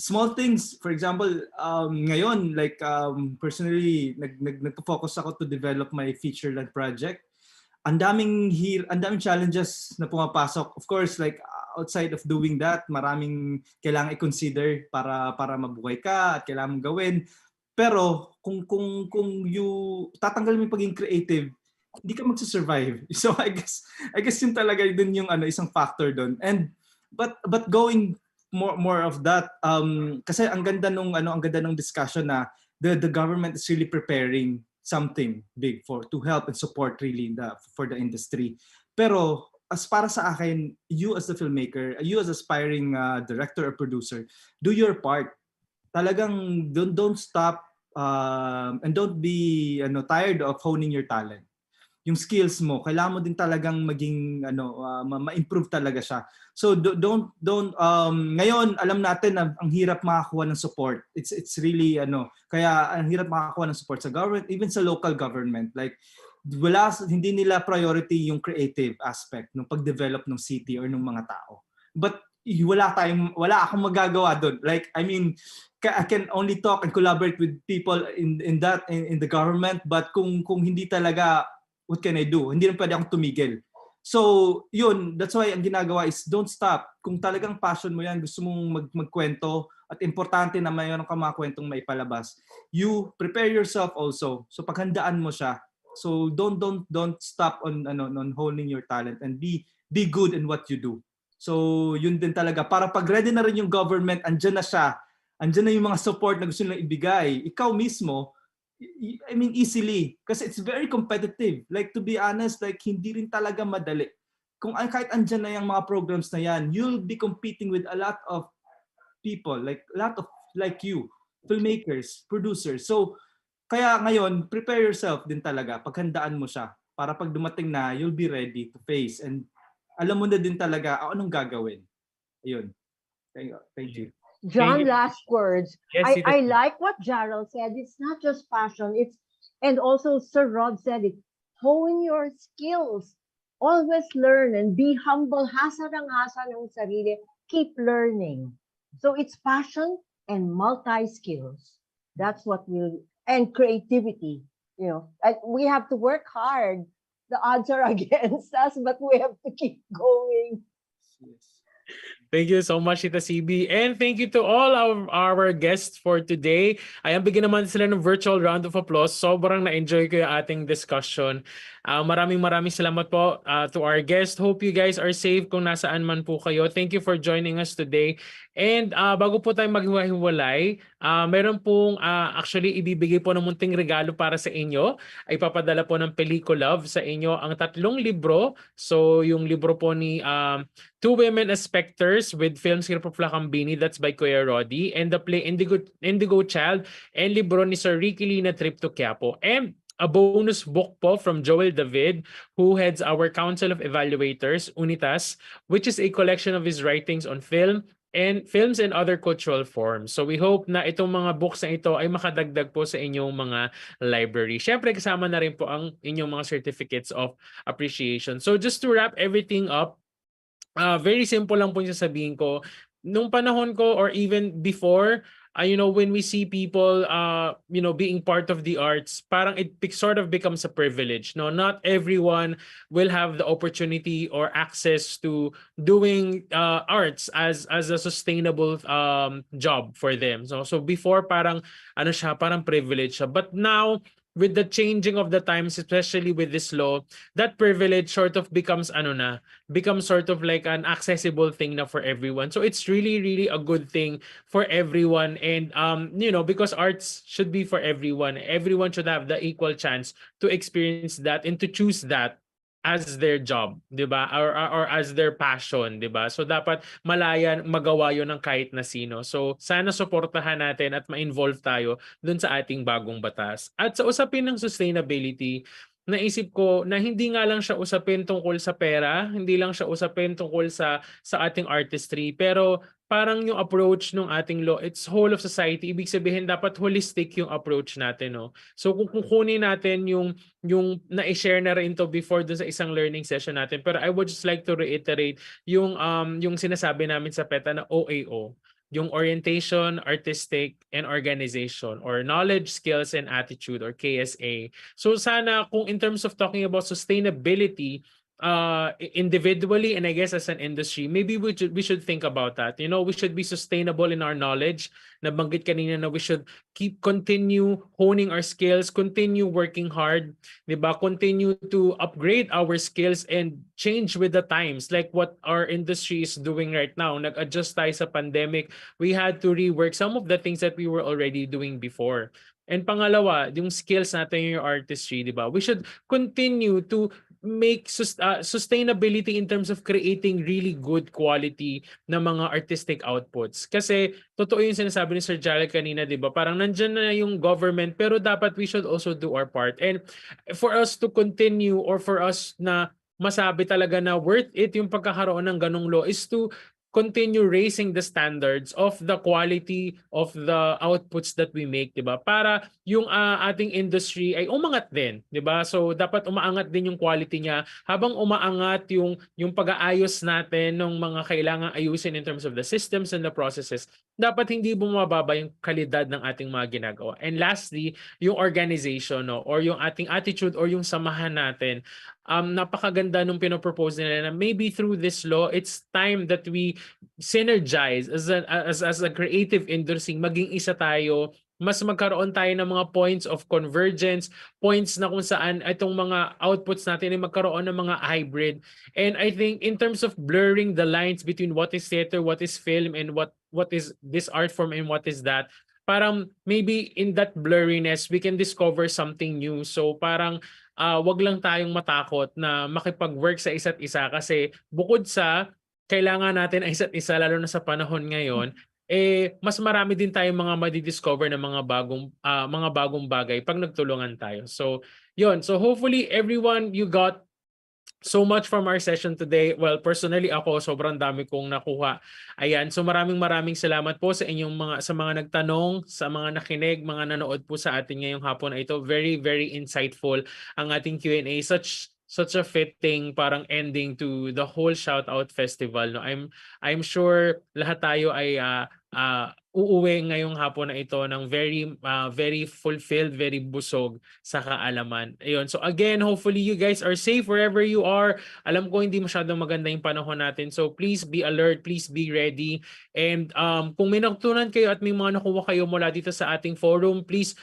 small things, for example, ngayon, like personally, nagpo-focus ako to develop my feature-length project. Ang daming challenges na pumapasok. Of course, like outside of doing that, maraming kailangan i-consider para mabuhay ka at kailangan mong gawin. Pero kung tatanggal mo yung pagiging creative, hindi ka magsusurvive. So I guess yun talaga dun yung isang factor doon. But going more of that, kasi ang ganda nung discussion na the government is really preparing something big to help and support really for the industry. Pero as para sa akin, you as the filmmaker, you as aspiring director or producer, do your part. Talagang don't stop and don't be tired of honing your talent. Yung skills mo, kailangan mo din talagang maging ma-improve talaga siya. So don't ngayon alam natin na ang hirap makakuha ng support. It's really kaya ang hirap makakuha ng support sa government, even sa local government. Like hindi nila priority yung creative aspect ng pag-develop ng city or ng mga tao. But wala akong magagawa doon. Like I mean, I can only talk and collaborate with people in the government, but kung hindi talaga, what can I do? Hindi rin pwede akong tumigil. So, yun, that's why ang ginagawa is don't stop. Kung talagang passion mo yan, gusto mong magkwento at importante na mayroon ka mga kwentong maipalabas, you prepare yourself also. So, paghandaan mo siya. So, don't stop on honing your talent and be good in what you do. So, yun din talaga. Para pag ready na rin yung government, andyan na siya. Andyan na yung mga support na gusto nilang ibigay. Ikaw mismo, I mean, easily. Kasi it's very competitive. Like, to be honest, like, hindi rin talaga madali. Kung kahit andyan na yung mga programs na yan, you'll be competing with a lot of people, like, a lot of, like you, filmmakers, producers. So, kaya ngayon, prepare yourself din talaga. Paghandaan mo siya. Para pag dumating na, you'll be ready to face. And alam mo na din talaga anong gagawin. Ayun. Thank you. John, last words. Yes, I like what Jarell said. It's not just passion. And also Sir Rod said it. Hone your skills. Always learn and be humble. Hasa ng sarili. Keep learning. So it's passion and multi-skills. That's what and creativity. We have to work hard. The odds are against us, but we have to keep going. Yes. Thank you so much, Tita CB. And thank you to all our guests for today. Ayan, bigyan naman sila ng virtual round of applause. Sobrang na-enjoy ko yung ating discussion. Maraming salamat po to our guests. Hope you guys are safe kung nasaan man po kayo. Thank you for joining us today. And bago po tayo maghiwa-hiwalay, meron pong actually ibibigay po ng munting regalo para sa inyo. Ay papadala po ng Peliculove sa inyo ang 3 libro. So yung libro po ni Two Women as Specters with film script of Lacambini, that's by Kuya Roddy, and the play Indigo Child, and libro ni Sir Ricky Lina, Trip to Quiapo. And a bonus book po from Joel David, who heads our Council of Evaluators, UNITAS, which is a collection of his writings on films and other cultural forms. So we hope na itong mga books na ito ay makadagdag po sa inyong mga library. Syempre kasama na rin po ang inyong mga certificates of appreciation. So just to wrap everything up, very simple lang po yung sasabihin ko. Nung panahon ko or even before, when we see people, being part of the arts, parang sort of becomes a privilege. No, not everyone will have the opportunity or access to doing arts as a sustainable job for them. So before parang parang privilege siya. But now, with the changing of the times, especially with this law, that privilege sort of becomes becomes sort of like an accessible thing na for everyone. So it's really, really a good thing for everyone. And because arts should be for everyone. Everyone should have the equal chance to experience that and to choose that as their job, 'di ba? Or as their passion, 'di ba? So dapat magawa 'yon ng kahit na sino. So sana suportahan natin at ma-involve tayo dun sa ating bagong batas. At sa usapin ng sustainability, naisip ko na hindi nga lang siya usapin tungkol sa pera, hindi lang siya usapin tungkol sa ating artistry, pero parang yung approach ng ating law, it's whole of society. Ibig sabihin dapat holistic yung approach natin, no? So kung kukunin natin yung na-share na rin to before dun sa isang learning session natin, pero I would just like to reiterate yung sinasabi namin sa PETA na OAO, yung orientation, artistic, and organization, or knowledge, skills, and attitude, or KSA. So sana kung in terms of talking about sustainability, individually and I guess as an industry, maybe we should think about that. We should be sustainable in our knowledge. Nabanggit kanina na we should continue honing our skills, continue working hard, 'di ba? Continue to upgrade our skills and change with the times, like what our industry is doing right now. Nag-adjust tayo sa pandemic. We had to rework some of the things that we were already doing before. And pangalawa, yung skills natin yung artistry, 'di ba? We should continue to make sustainability in terms of creating really good quality na mga artistic outputs. Kasi totoo yung sinasabi ni Sir Jarell kanina, 'di ba? Parang nandiyan na yung government, pero dapat we should also do our part. And for us to continue, or for us na masabi talaga na worth it yung pagkakaroon ng ganong law, is to continue raising the standards of the quality of the outputs that we make, 'di ba? Para yung ating industry ay umangat din, 'di ba? So dapat umaangat din yung quality niya habang umaangat yung pag-aayos natin ng mga kailangang ayusin in terms of the systems and the processes. Dapat hindi bumababa yung kalidad ng ating mga ginagawa. And lastly, yung organization, no, or yung ating attitude or yung samahan natin. Napakaganda nung pinopropose nila na maybe through this law, it's time that we synergize as a creative industry, maging isa tayo, mas magkaroon tayo ng mga points of convergence, points na kung saan itong mga outputs natin ay magkaroon ng mga hybrid. And I think in terms of blurring the lines between what is theater, what is film, and what is this art form and what is that, parang maybe in that blurriness, we can discover something new. So parang wag lang tayong matakot na makipag-work sa isa't isa, kasi bukod sa kailangan natin ay isa't isa, lalo na sa panahon ngayon, mas marami din tayong mga madidiscover na mga bagong bagay pag nagtulungan tayo. So, yun. So, hopefully, everyone, you got so much from our session today. Well, personally ako, sobrang dami kong nakuha. Ayan, so maraming salamat po sa mga nagtanong, sa mga nakinig, mga nanood po sa atin ngayong hapon na ito. Very, very insightful ang ating Q&A. Such a fitting parang ending to the whole Shoutout Festival. No, I'm sure lahat tayo ay uuwi ngayong hapon na ito ng very fulfilled, very busog sa kaalaman. Ayun. So again, hopefully you guys are safe wherever you are. Alam ko hindi masyadong maganda yung panahon natin. So please be alert, please be ready. And kung may natutunan kayo at may mga nakuha kayo mula dito sa ating forum, please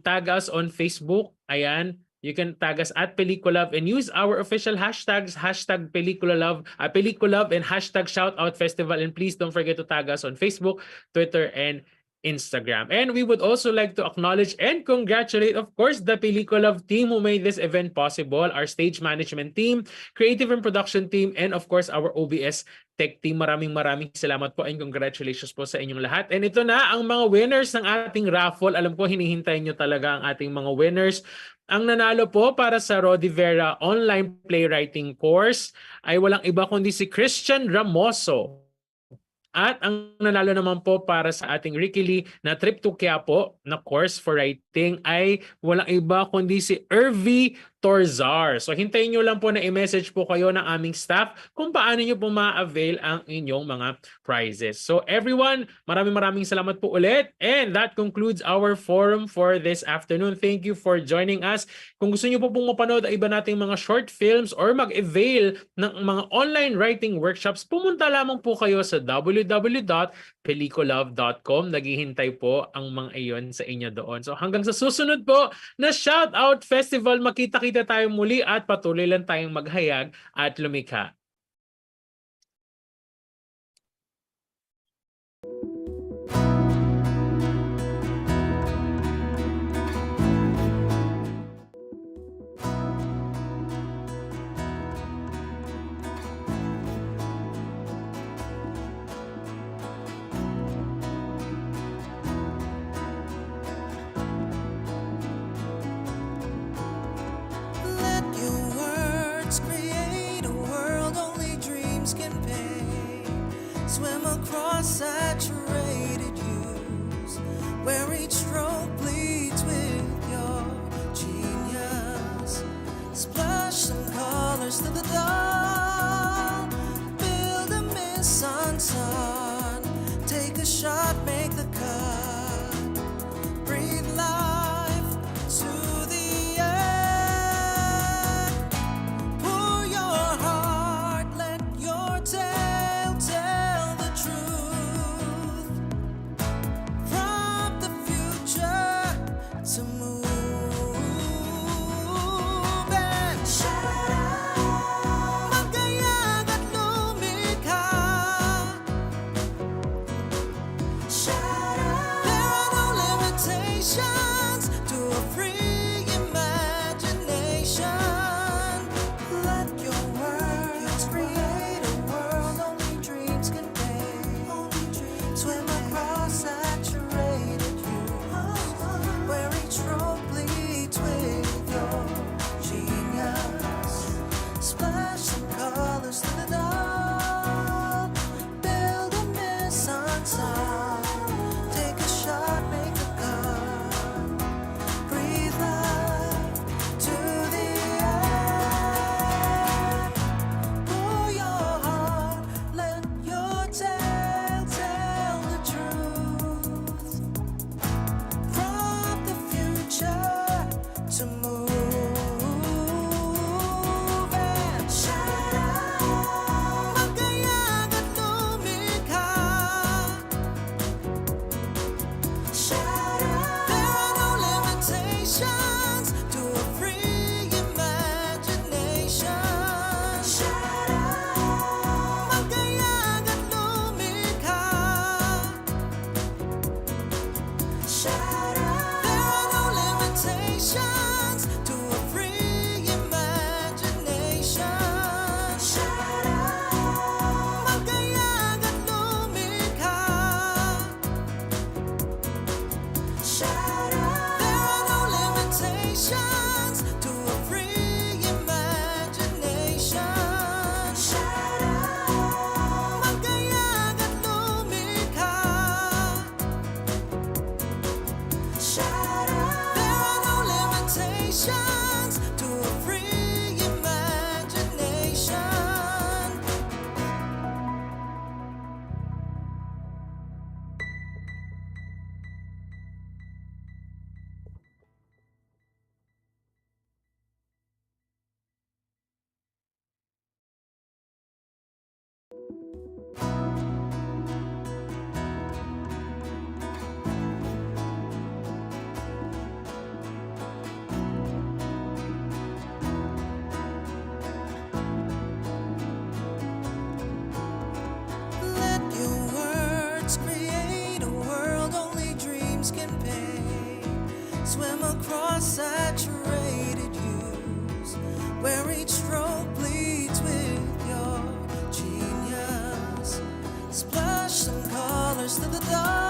tag us on Facebook. Ayan. You can tag us at Peliculove and use our official hashtags, #Peliculove, Peliculove and #Shoutout Festival. And please don't forget to tag us on Facebook, Twitter, and Instagram. And we would also like to acknowledge and congratulate, of course, the Peliculove team who made this event possible, our stage management team, creative and production team, and of course, our OBS tech team. Maraming salamat po and congratulations po sa inyong lahat. And ito na ang mga winners ng ating raffle. Alam ko, hinihintay nyo talaga ang ating mga winners. Ang nanalo po para sa Rodi Vera online playwriting course ay walang iba kundi si Christian Ramoso. At ang nanalo naman po para sa ating Ricky Lee na trip to Quiapo na course for writing ay walang iba kundi si Irvy Torzar. So hintayin nyo lang po na i-message po kayo ng aming staff kung paano nyo po ma-avail ang inyong mga prizes. So everyone, maraming salamat po ulit. And that concludes our forum for this afternoon. Thank you for joining us. Kung gusto nyo po pong mapanood ang iba nating mga short films or mag-avail ng mga online writing workshops, pumunta lamang po kayo sa www.peliculove.com. Naghihintay po ang mga iyon sa inyo doon. So hanggang sa susunod po na Shoutout Festival, makita-kita tayo muli at patuloy lang tayong maghayag at lumikha. Let your words create a world only dreams can paint. Swim across saturated hues, where each stroke bleeds with your genius. Splash some colors to the dawn, build a mist on sun. Take a shot, make the cut, breathe life to the end. Pour your heart, let your tale tell the truth. From the future to move and shine. Magayag at lumikha. There are no limitations to a free imagination. Let your words create a world only dreams can paint. Swim across saturated hues, where each road bleeds with your genius. Splash some colors to the dawn, build a mist on sun. Take a shot, make a cut, breathe life to the end. Pour your heart, let your tale tell the truth. From the future to move and shine. Magayag at lumikha. There are no limitations to a free imagination. Magayag at lumikha. There are no limitations to a free imagination. Magayag at lumikha. There are no limitations to a free imagination. Magayag at lumikha. There are no limitations to a free imagination. Let your words create a world only first of the dawn.